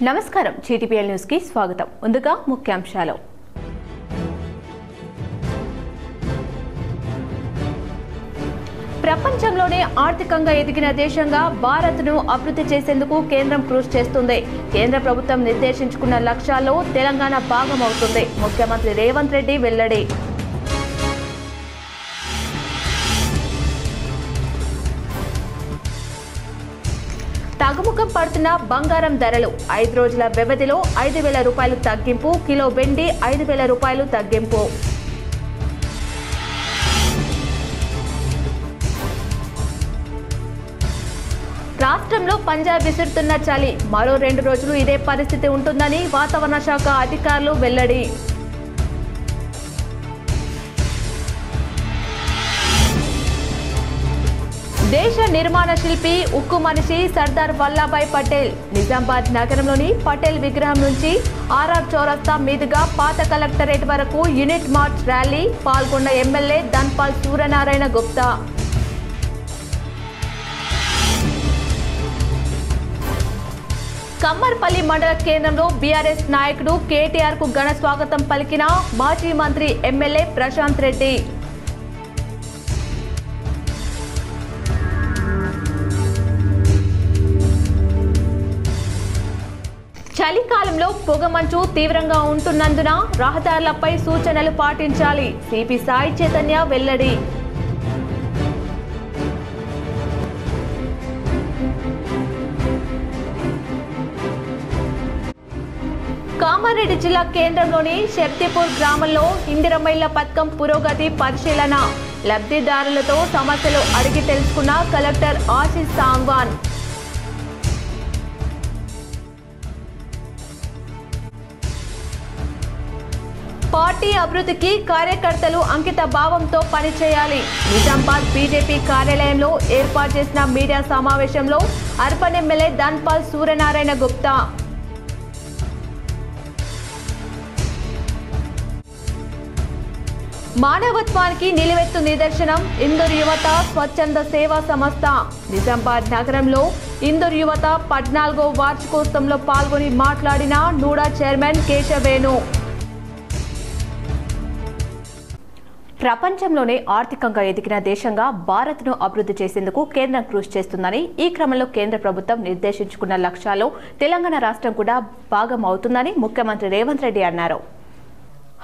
నమస్కారం GTPL news కి స్వాగతం. ముందుగా ముఖ్యాంశాలు. ప్రపంచంలోనే ఆర్థికంగా ఎదిగిన దేశంగా భారత్ను అభివృద్ధి చేసేందుకు కేంద్రం కృషి చేస్తుంది. కేంద్ర ప్రభుత్వం నిర్దేశించుకున్న లక్ష్యాల్లో తెలంగాణ భాగం అవుతుంది. ముఖ్యమంత్రి రేవంత్ రెడ్డి వెల్లడి. తగ్గుముఖం పడుతున్న బంగారం ధరలు 5 రోజుల వ్యవధిలో 5,000 రూపాయలు తగ్గింపు. కిలో వెండి 5,000 రూపాయలు తగ్గింపు. రాష్ట్రంలో పంజాబ్ విసురుతున్న చలి. మరో 2 రోజులు ఇదే పరిస్థితి ఉంటుందని వాతావరణ శాఖ అధికారులు వెల్లడి. దేశ నిర్మాణ శిల్పి, ఉక్కు మనిషి సర్దార్ వల్లభాయ్ పటేల్. నిజామాబాద్ నగరంలోని పటేల్ విగ్రహం నుంచి ఆర్ఆర్ చౌరస్తా మీదుగా పాత కలెక్టరేట్ వరకు యూనిట్ మార్చ్ ర్యాలీ. పాల్గొన్న ఎమ్మెల్యే ధన్పాల్ సూర్యనారాయణ గుప్తా. కమ్మర్పల్లి మండల కేంద్రంలో బీఆర్ఎస్ నాయకుడు కేటీఆర్ కు ఘన స్వాగతం పలికిన మాజీ మంత్రి ఎమ్మెల్యే ప్రశాంత్ రెడ్డి. చలికాలంలో పొగమంచు తీవ్రంగా ఉంటున్నందున రహదారులపై సూచనలు పాటించాలి. సిపి సాయి చైతన్య వెల్లడి. కామారెడ్డి జిల్లా కేంద్రంలోని శక్తిపూర్ గ్రామంలో ఇందిరమ్మ ఇళ్ల పథకం పురోగతి పరిశీలన. లబ్ధిదారులతో సమస్యలు అడిగి తెలుసుకున్న కలెక్టర్ ఆశీష్ సాంగ్వాన్. పార్టీ అభివృద్ధికి కార్యకర్తలు అంకిత భావంతో పనిచేయాలి. నిజామాబాద్ బీజేపీ కార్యాలయంలో ఏర్పాటు చేసిన మీడియా సమావేశంలో అర్బన్ ఎమ్మెల్యే ధన్పాల్ సూర్యనారాయణ గుప్తా. మానవత్వానికి నిలువెత్తు నిదర్శనం ఇందూర్ యువత స్వచ్ఛంద సేవా సంస్థ. నిజామాబాద్ నగరంలో ఇందూర్ యువత 14వ వార్షికోత్సవంలో పాల్గొని మాట్లాడిన నూడా చైర్మన్ కేశవేణు. ప్రపంచంలోనే ఆర్థికంగా ఎదిగిన దేశంగా భారత్ను అభివృద్ధి చేసేందుకు కేంద్రం కృషి చేస్తుందని, ఈ క్రమంలో కేంద్ర ప్రభుత్వం నిర్దేశించుకున్న లక్ష్యాల్లో తెలంగాణ రాష్ట్రం కూడా భాగం అవుతుందని ముఖ్యమంత్రి రేవంత్ రెడ్డి అన్నారు.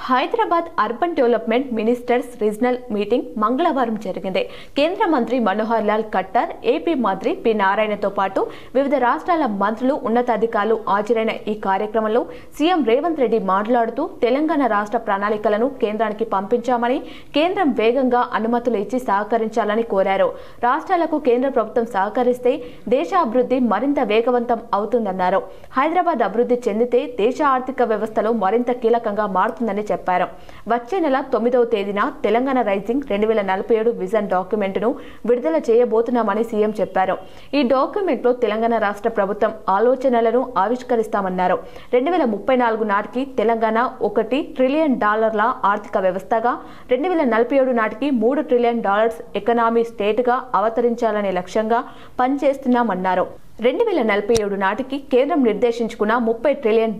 Hyderabad urban development ministers regional meeting మంగళవారం జరిగింది. కేంద్ర మంత్రి మనోహర్ లాల్ ఖట్టర్, ఏపీ మంత్రి పి నారాయణతో పాటు వివిధ రాష్ట్రాల మంత్రులు, ఉన్నతాధికారులు హాజరైన ఈ కార్యక్రమంలో సీఎం రేవంత్ రెడ్డి మాట్లాడుతూ తెలంగాణ రాష్ట్ర ప్రణాళికలను కేంద్రానికి పంపించామని, కేంద్రం వేగంగా అనుమతులు ఇచ్చి సహకరించాలని కోరారు. రాష్ట్రాలకు కేంద్ర ప్రభుత్వం సహకరిస్తే దేశ అభివృద్ధి మరింత వేగవంతం అవుతుందన్నారు. హైదరాబాద్ అభివృద్ధి చెందితే దేశ ఆర్థిక వ్యవస్థలో మరింత కీలకంగా మారుతుందని చెప్పారు. వచ్చే నెల 9వ తేదీన తెలంగాణ రైజింగ్ 2047 విజన్ డాక్యుమెంట్ ను విడుదల చేయబోతున్నామని సీఎం చెప్పారు. ఈ డాక్యుమెంట్ లో తెలంగాణ రాష్ట్ర ప్రభుత్వం ఆలోచనలను ఆవిష్కరిస్తామన్నారు. 2034 నాటికి తెలంగాణ $1 ట్రిలియన్ ఆర్థిక వ్యవస్థగా, 2047 నాటికి $3 ట్రిలియన్ ఎకనామీ స్టేట్ గా అవతరించాలనే లక్ష్యంగా పనిచేస్తున్నామన్నారు. 2047 నాటికి కేంద్రం నిర్దేశించుకున్న $30 ట్రిలియన్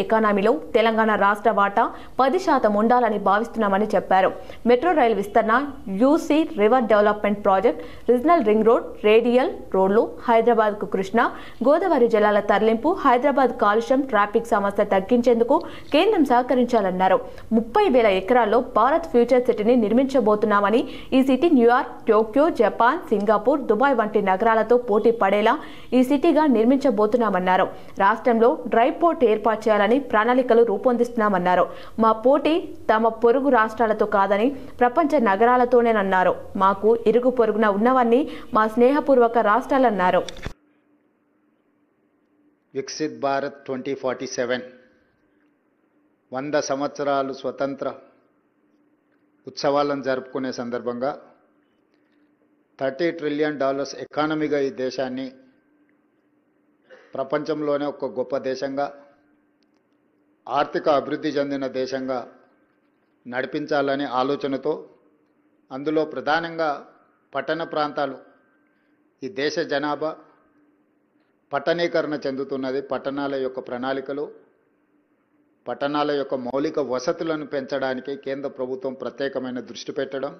ఎకానమీలో తెలంగాణ రాష్ట్ర వాటా 10% ఉండాలని భావిస్తున్నామని చెప్పారు. మెట్రో రైలు విస్తరణ, యూసీ river development project, regional ring road, radial రోడ్లు, హైదరాబాద్ కు కృష్ణా గోదావరి జలాల తరలింపు, హైదరాబాద్ కాలుష్యం, ట్రాఫిక్ సమస్య తగ్గించేందుకు కేంద్రం సహకరించాలన్నారు. 30,000 ఎకరాల్లో భారత్ ఫ్యూచర్ సిటీని నిర్మించబోతున్నామని, ఈ city New York, Tokyo, Japan, Singapore, Dubai వంటి నగరాలతో పోటీ పడేలా ఈ సిటీగా నిర్మించబోతున్నామన్నారు. రాష్ట్రంలో డ్రై పోర్ట్ ఏర్పాటు చేయాలని ప్రణాళికలు రూపొందిస్తున్నామన్నారు. మా పోటీ తమ పొరుగు రాష్ట్రాలతో కాదని ప్రపంచ నగరాలతోనేనన్నారు. మాకు ఇరుగు పొరుగున ఉన్నవన్నీ మా స్నేహపూర్వక రాష్ట్రాలన్నారు. వికసిత్ భారత్ 2047 100 సంవత్సరాలు స్వతంత్ర ఉత్సవాలను జరుపుకునే సందర్భంగా $30 ట్రిలియన్ ఎకానమీగా ఈ దేశాన్ని ప్రపంచంలోనే ఒక గొప్ప దేశంగా, ఆర్థిక అభివృద్ధి చెందిన దేశంగా నడిపించాలనే ఆలోచనతో, అందులో ప్రధానంగా పట్టణ ప్రాంతాలు ఈ దేశ జనాభా పట్టణీకరణ చెందుతున్నది. పట్టణాల యొక్క ప్రణాళికలు, పట్టణాల యొక్క మౌలిక వసతులను పెంచడానికి కేంద్ర ప్రభుత్వం ప్రత్యేకమైన దృష్టి పెట్టడం,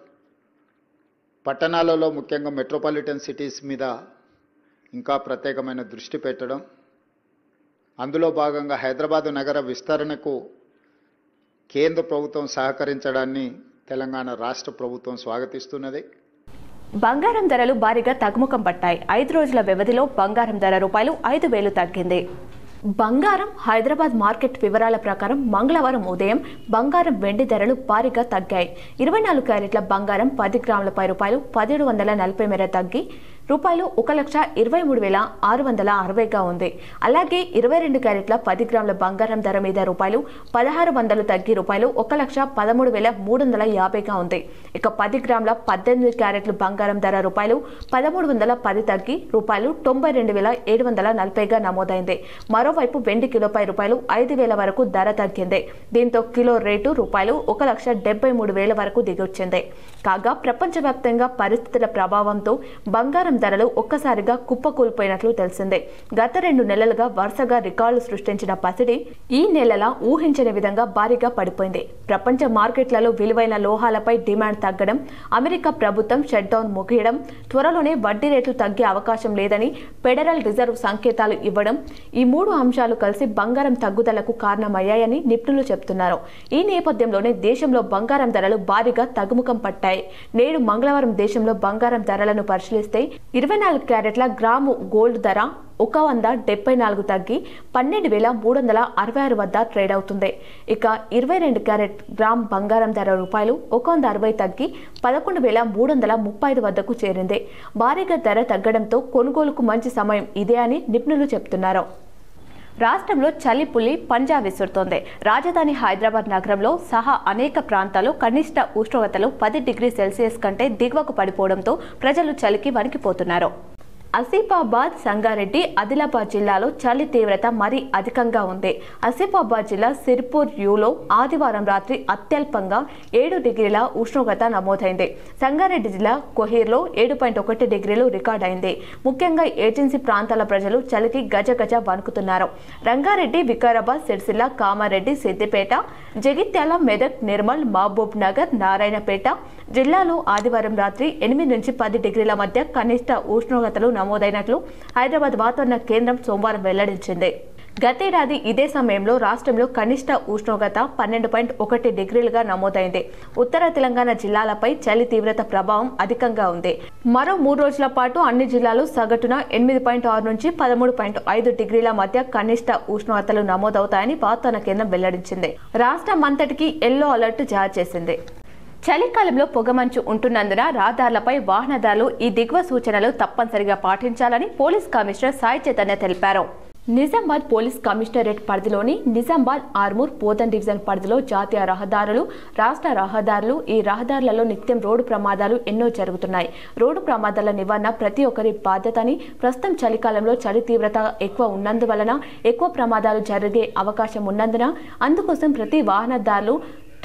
పట్టణాలలో ముఖ్యంగా మెట్రోపాలిటన్ సిటీస్ మీద ఇంకా ప్రత్యేకమైన దృష్టి పెట్టడం, అందులో భాగంగా హైదరాబాదు నగర విస్తరణకు కేంద్ర ప్రభుత్వం సహకరించడాన్ని తెలంగాణ రాష్ట్ర ప్రభుత్వం స్వాగతిస్తున్నది. బంగారం ధరలు భారీగా తగ్గుముఖం పట్టాయి. 5 రోజుల వ్యవధిలో బంగారం ధర రూపాయలు 5,000 తగ్గింది. బంగారం హైదరాబాద్ మార్కెట్ వివరాల ప్రకారం మంగళవారం ఉదయం బంగారం వెండి ధరలు భారీగా తగ్గాయి. 24 క్యారెట్ల బంగారం 10 గ్రాములపై రూపాయలు 1740 మేర తగ్గి రూపాయలు 1,23,660గా ఉంది. అలాగే 22 క్యారెట్ల 10 గ్రాముల బంగారం ధర మీద రూపాయలు 1,600 తగ్గి రూపాయలు 1,13,350గా ఉంది. ఇక 10 గ్రాముల 18 క్యారెట్ల బంగారం ధర రూపాయలు 1,310 తగ్గి రూపాయలు 92,740గా నమోదైంది. మరోవైపు వెండి కిలోపై రూపాయలు 5,000 వరకు ధర తగ్గింది. దీంతో కిలో రేటు రూపాయలు 1,73,000 వరకు దిగొచ్చింది. కాగా ప్రపంచవ్యాప్తంగా పరిస్థితుల ప్రభావంతో బంగారం ధరలు ఒక్కసారిగా కుప్పకూలిపోయినట్లు తెలిసిందే. గత 2 నెలలుగా వరుసగా రికార్డులు సృష్టించిన పసిడి ఈ నెలలా ఊహించని విధంగా భారీగా పడిపోయింది. ప్రపంచ మార్కెట్లలో విలువైన లోహాలపై డిమాండ్ తగ్గడం, అమెరికా ప్రభుత్వం షట్డౌన్ ముగియడం, త్వరలోనే వడ్డీ రేట్లు తగ్గే అవకాశం లేదని ఫెడరల్ రిజర్వ్ సంకేతాలు ఇవ్వడం, ఈ 3 అంశాలు కలిసి బంగారం తగ్గుదలకు కారణమయ్యాయని నిపుణులు చెబుతున్నారు. ఈ నేపథ్యంలోనే దేశంలో బంగారం ధరలు భారీగా తగ్గుముఖం పట్టాయి. నేడు మంగళవారం దేశంలో బంగారం ధరలను పరిశీలిస్తే 24 క్యారెట్ల గ్రాము గోల్డ్ ధర 174 తగ్గి 12,366 వద్ద ట్రేడ్ అవుతుంది. ఇక 22 క్యారెట్ గ్రామ్ బంగారం ధర రూపాయలు 160 తగ్గి 11,335 వద్దకు చేరింది. భారీగా ధర తగ్గడంతో కొనుగోలుకు మంచి సమయం ఇదే అని నిపుణులు చెబుతున్నారు. రాష్ట్రంలో చలి పులి పంజా విసురుతోంది. రాజధాని హైదరాబాద్ నగరంలో సహా అనేక ప్రాంతాల్లో కనిష్ట ఉష్ణోగ్రతలు 10 డిగ్రీ సెల్సియస్ కంటే దిగువకు పడిపోవడంతో ప్రజలు చలికి వణికిపోతున్నారు. ఆసిఫాబాద్, సంగారెడ్డి, ఆదిలాబాద్ జిల్లాలో చలి తీవ్రత మరీ అధికంగా ఉంది. ఆసిఫాబాద్ జిల్లా సిర్పూర్ యూలో ఆదివారం రాత్రి అత్యల్పంగా 7 డిగ్రీల ఉష్ణోగ్రత నమోదైంది. సంగారెడ్డి జిల్లా కొహీర్లో 7.1 డిగ్రీలు రికార్డైంది. ముఖ్యంగా ఏజెన్సీ ప్రాంతాల ప్రజలు చలికి గజగజ వణుకుతున్నారు. రంగారెడ్డి, వికారాబాద్, సిరిసిల్ల, కామారెడ్డి, సిద్దిపేట, జగిత్యాల, మెదక్, నిర్మల్, మహబూబ్ నగర్, నారాయణపేట జిల్లాలో ఆదివారం రాత్రి 8 నుంచి 10 డిగ్రీల మధ్య కనిష్ట ఉష్ణోగ్రతలు నమోదైనట్లు హైదరాబాద్ వాతావరణ కేంద్రం సోమవారం వెల్లడించింది. గతేడాది ఇదే సమయంలో రాష్ట్రంలో కనిష్ట ఉష్ణోగ్రత 12.1 డిగ్రీలుగా నమోదైంది. ఉత్తర తెలంగాణ జిల్లాలపై చలి తీవ్రత ప్రభావం అధికంగా ఉంది. మరో 3 రోజుల పాటు అన్ని జిల్లాలు సగటున 8.6 నుంచి 13.5 డిగ్రీల మధ్య కనిష్ట ఉష్ణోగ్రతలు నమోదవుతాయని వాతావరణ కేంద్రం వెల్లడించింది. రాష్ట్రం అంతటికీ ఎల్లో అలర్ట్ జారీ చేసింది. చలికాలంలో పొగమంచు ఉంటున్నందున రహదారులపై వాహనదారులు ఈ దిగువ సూచనలు తప్పనిసరిగా పాటించాలని పోలీస్ కమిషనర్ సాయి చైతన్య తెలిపారు. నిజామాబాద్ పోలీస్ కమిషనరేట్ పరిధిలోని నిజామాబాద్, ఆర్మూర్, పోతన్ డివిజన్ పరిధిలో జాతీయ రహదారులు, రాష్ట్ర రహదారులు, ఈ రహదారులలో నిత్యం రోడ్డు ప్రమాదాలు ఎన్నో జరుగుతున్నాయి. రోడ్డు ప్రమాదాల నివారణ ప్రతి ఒక్కరి బాధ్యతని, ప్రస్తుతం చలికాలంలో చలి తీవ్రత ఎక్కువ ఉన్నందువలన ఎక్కువ ప్రమాదాలు జరిగే అవకాశం ఉన్నందున అందుకోసం ప్రతి వాహనదారులు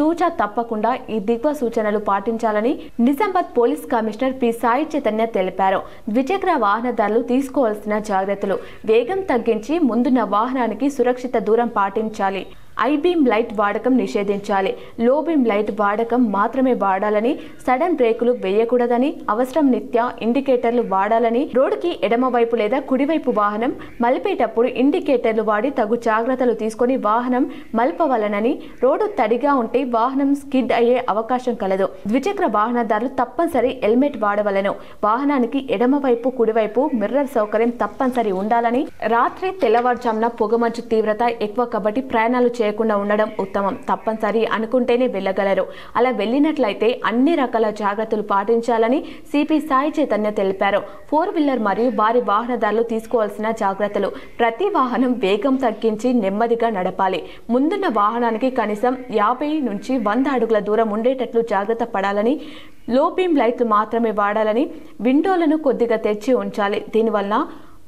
తూచా తప్పకుండా ఈ దిగువ సూచనలు పాటించాలని Nizamabad police commissioner P Sai Chaitanya తెలిపారు. ద్విచక్ర వాహనదారులు తీసుకోవాల్సిన జాగ్రత్తలు: వేగం తగ్గించి ముందున్న వాహనానికి సురక్షిత దూరం పాటించాలి. ఐబీమ్ లైట్ వాడకం నిషేధించాలి. లో బీమ్ లైట్ వాడకం మాత్రమే వాడాలని, సడన్ బ్రేకులు వేయకూడదని, అవసరం నిత్య ఇండికేటర్లు వాడాలని, రోడ్డుకి ఎడమవైపు లేదా కుడివైపు వాహనం మలిపేటప్పుడు ఇండికేటర్లు వాడి తగు జాగ్రత్తలు తీసుకొని వాహనం మలపవలనని, రోడ్డు తడిగా ఉంటే వాహనం స్కిడ్ అయ్యే అవకాశం కలదు. ద్విచక్ర వాహనదారులు తప్పనిసరి హెల్మెట్ వాడవలను. వాహనానికి ఎడమవైపు, కుడివైపు మిర్రర్ సౌకర్యం తప్పనిసరి ఉండాలని, రాత్రి తెల్లవారుజామున పొగమంచు తీవ్రత ఎక్కువ కాబట్టి ప్రయాణాలు చేయకుండా ఉండడం ఉత్తమం. తప్పనిసరి అనుకుంటేనే వెళ్ళగలరు. అలా వెళ్ళినట్లయితే అన్ని రకాల జాగ్రత్తలు పాటించాలని సిపి సాయి చైతన్య తెలిపారు. 4 వీలర్ మరియు భారీ వాహనదారులు తీసుకోవాల్సిన జాగ్రత్తలు: ప్రతి వాహనం వేగం తగ్గించి నెమ్మదిగా నడపాలి. ముందున్న వాహనానికి కనీసం 50 నుంచి 100 అడుగుల దూరం ఉండేటట్లు జాగ్రత్త పడాలని, లో బీమ్ లైట్లు మాత్రమే వాడాలని, విండోలను కొద్దిగా తెరిచి ఉంచాలి. దీనివల్ల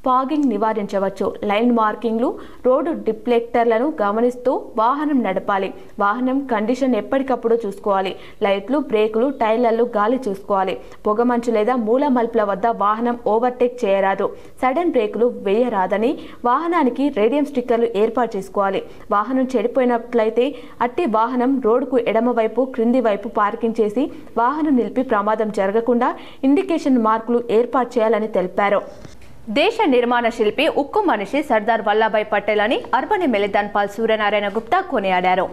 ఫాగింగ్ నివారించవచ్చు. లైన్ మార్కింగ్లు, రోడ్డు డిఫ్లెక్టర్లను గమనిస్తూ వాహనం నడపాలి. వాహనం కండిషన్ ఎప్పటికప్పుడు చూసుకోవాలి. లైట్లు, బ్రేకులు, టైర్లలో గాలి చూసుకోవాలి. పొగమంచు లేదా మూల మలుపుల వద్ద వాహనం ఓవర్టేక్ చేయరాదు. సడన్ బ్రేకులు వేయరాదని వాహనానికి రేడియం స్టిక్కర్లు ఏర్పాటు చేసుకోవాలి. వాహనం చెడిపోయినట్లయితే అట్టి వాహనం రోడ్డుకు ఎడమవైపు, క్రింది వైపు పార్కింగ్ చేసి వాహనం నిలిపి ప్రమాదం జరగకుండా ఇండికేషన్ మార్కులు ఏర్పాటు చేయాలని తెలిపారు. దేశ నిర్మాణ శిల్పి, ఉక్కు మనిషి సర్దార్ వల్లభాయ్ పటేల్ అని అర్బన్ ఎమ్మెల్యే ధన్పాల్ సూర్యనారాయణ గుప్తా కొనియాడారు.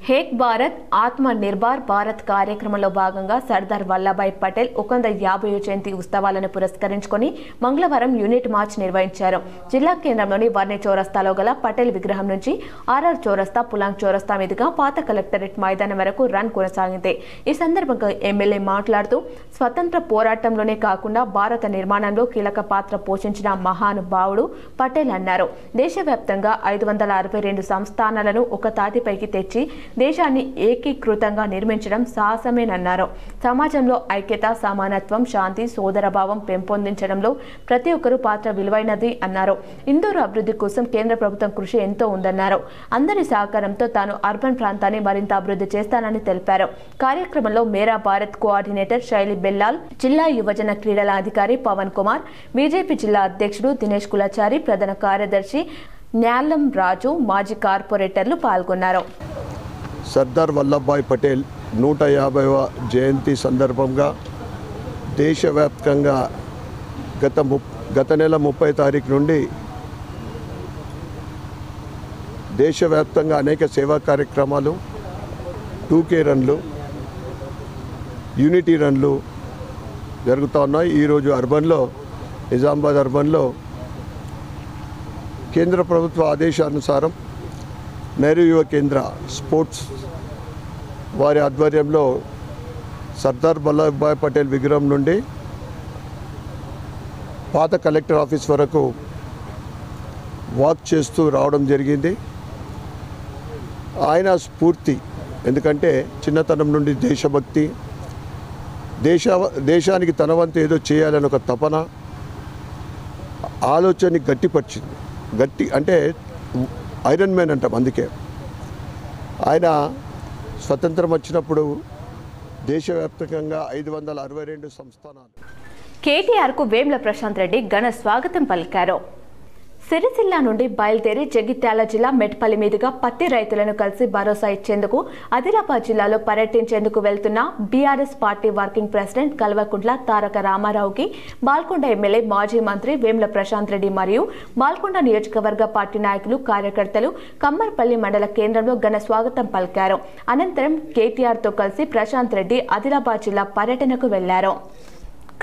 హేక్ భారత్ ఆత్మ నిర్భర్ భారత్ కార్యక్రమంలో భాగంగా సర్దార్ వల్లభాయ్ పటేల్ 150వ జయంతి ఉత్సవాలను పురస్కరించుకొని మంగళవారం యూనిట్ మార్చ్ నిర్వహించారు. జిల్లా కేంద్రంలోని వర్ణి చౌరస్తాలో గల పటేల్ విగ్రహం నుంచి ఆర్ఆర్ చౌరస్తా, పులాంగ్ చౌరస్తా మీదుగా పాత కలెక్టరేట్ మైదానం వరకు రన్ కొనసాగింది. ఈ సందర్భంగా ఎమ్మెల్యే మాట్లాడుతూ స్వతంత్ర పోరాటంలోనే కాకుండా భారత నిర్మాణంలో కీలక పాత్ర పోషించిన మహానుభావుడు పటేల్ అన్నారు. దేశవ్యాప్తంగా 562 సంస్థానాలను ఒక తాటిపైకి తెచ్చి దేశాన్ని ఏకీకృతంగా నిర్మించడం సాహసమేనన్నారు. సమాజంలో ఐక్యత, సమానత్వం, శాంతి, సోదరభావం పెంపొందించడంలో ప్రతి ఒక్కరూ పాత్ర విలువైనది అన్నారు. ఇందూరు అభివృద్ధి కోసం కేంద్ర ప్రభుత్వం కృషి ఎంతో ఉందన్నారు. అందరి సహకారంతో తాను అర్బన్ ప్రాంతాన్ని మరింత అభివృద్ధి చేస్తానని తెలిపారు. కార్యక్రమంలో మేరా భారత్ కోఆర్డినేటర్ శైలి బెల్లాల్, జిల్లా యువజన క్రీడల అధికారి పవన్ కుమార్, బీజేపీ జిల్లా అధ్యక్షుడు దినేష్ కులాచారి, ప్రధాన కార్యదర్శి న్యాలం రాజు, మాజీ కార్పొరేటర్లు పాల్గొన్నారు. సర్దార్ వల్లభాయ్ పటేల్ 150వ జయంతి సందర్భంగా దేశవ్యాప్తంగా గత నెల 30 తారీఖు నుండి దేశవ్యాప్తంగా అనేక సేవా కార్యక్రమాలు, 2K రన్లు, యూనిటీ రన్లు జరుగుతూ ఉన్నాయి. ఈరోజు అర్బన్లో, నిజామాబాద్ అర్బన్లో కేంద్ర ప్రభుత్వ ఆదేశానుసారం నెహ్రూ యువ కేంద్ర స్పోర్ట్స్ వారి ఆధ్వర్యంలో సర్దార్ వల్లభాయ్ పటేల్ విగ్రహం నుండి పాత కలెక్టర్ ఆఫీస్ వరకు వాక్ చేస్తూ రావడం జరిగింది. ఆయన స్ఫూర్తి, ఎందుకంటే చిన్నతనం నుండి దేశభక్తి, దేశానికి తన వంతు ఏదో చేయాలని ఒక తపన, ఆలోచనని గట్టిపరిచింది. గట్టి అంటే ఐరన్ మ్యాన్ అంటాం. అందుకే ఆయన స్వతంత్రం వచ్చినప్పుడు దేశవ్యాప్తంగా 562 సంస్థానాలు. కేటీఆర్కు వేముల ప్రశాంత్ రెడ్డి ఘన స్వాగతం పలికారు. సిరిసిల్ల నుండి బయలుదేరి జగిత్యాల జిల్లా మెట్పల్లి మీదుగా పత్తి రైతులను కలిసి భరోసా ఇచ్చేందుకు ఆదిలాబాద్ జిల్లాలో పర్యటించేందుకు వెళ్తున్న BRS party working president Kalvakuntla Taraka రామారావుకి బాల్కొండ ఎమ్మెల్యే, మాజీ మంత్రి వేముల ప్రశాంత్ రెడ్డి మరియు బాల్కొండ నియోజకవర్గ పార్టీ నాయకులు, కార్యకర్తలు కమ్మర్పల్లి మండల కేంద్రంలో ఘన స్వాగతం పలికారు. అనంతరం కేటీఆర్తో కలిసి ప్రశాంత్ రెడ్డి ఆదిలాబాద్ జిల్లా పర్యటనకు వెళ్లారు.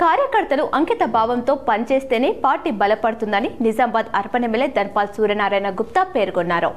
కార్యకర్తలు అంకిత భావంతో పనిచేస్తేనే పార్టీ బలపడుతుందని నిజామాబాద్ అర్బన్ ఎమ్మెల్యే ధన్పాల్ సూర్యనారాయణ గుప్తా పేర్కొన్నారు.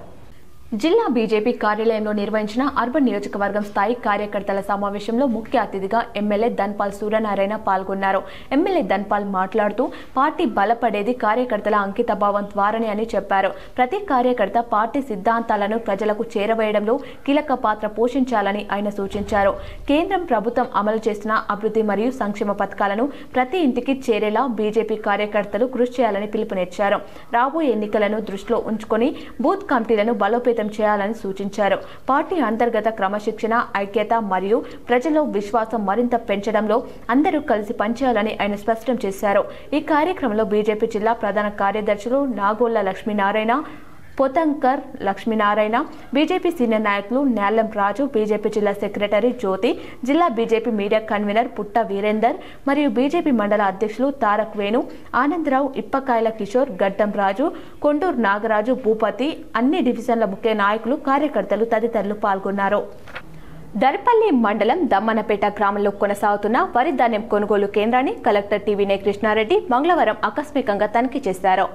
జిల్లా బీజేపీ కార్యాలయంలో నిర్వహించిన అర్బన్ నియోజకవర్గం స్థాయి కార్యకర్తల సమావేశంలో ముఖ్య అతిథిగా ఎమ్మెల్యే ధన్పాల్ సూర్యనారాయణ పాల్గొన్నారు. ఎమ్మెల్యే ధన్పాల్ మాట్లాడుతూ పార్టీ బలపడేది కార్యకర్తల అంకిత భావం ద్వారానే అని చెప్పారు. ప్రతి కార్యకర్త పార్టీ సిద్ధాంతాలను ప్రజలకు చేరవేయడంలో కీలక పాత్ర పోషించాలని ఆయన సూచించారు. కేంద్రం ప్రభుత్వం అమలు చేస్తున్న అభివృద్ధి మరియు సంక్షేమ పథకాలను ప్రతి ఇంటికి చేరేలా బీజేపీ కార్యకర్తలు కృషి చేయాలని పిలుపునిచ్చారు. రాబోయే ఎన్నికలను దృష్టిలో ఉంచుకొని బూత్ కమిటీలను బలోపేతం చేయాలని సూచించారు. పార్టీ అంతర్గత క్రమశిక్షణ, ఐక్యత మరియు ప్రజల్లో విశ్వాసం మరింత పెంచడంలో అందరూ కలిసి పనిచేయాలని ఆయన స్పష్టం చేశారు. ఈ కార్యక్రమంలో బీజేపీ జిల్లా ప్రధాన కార్యదర్శులు నాగోళ్ల లక్ష్మీనారాయణ, పొతంకర్ లక్ష్మీనారాయణ, బీజేపీ సీనియర్ నాయకులు న్యాలం రాజు, బీజేపీ జిల్లా సెక్రటరీ జ్యోతి, జిల్లా బీజేపీ మీడియా కన్వీనర్ పుట్ట వీరేందర్ మరియు బీజేపీ మండల అధ్యక్షులు తారక్ వేణు, ఆనందరావు, ఇప్పకాయల కిషోర్, గడ్డం రాజు, కొండూరు నాగరాజు, భూపతి, అన్ని డివిజన్ల ముఖ్య నాయకులు, కార్యకర్తలు తదితరులు పాల్గొన్నారు. దర్పల్లి మండలం దమ్మనపేట గ్రామంలో కొనసాగుతున్న వరి ధాన్యం కొనుగోలు కేంద్రాన్ని కలెక్టర్ టీవీనే కృష్ణారెడ్డి మంగళవారం ఆకస్మికంగా తనిఖీ చేశారు.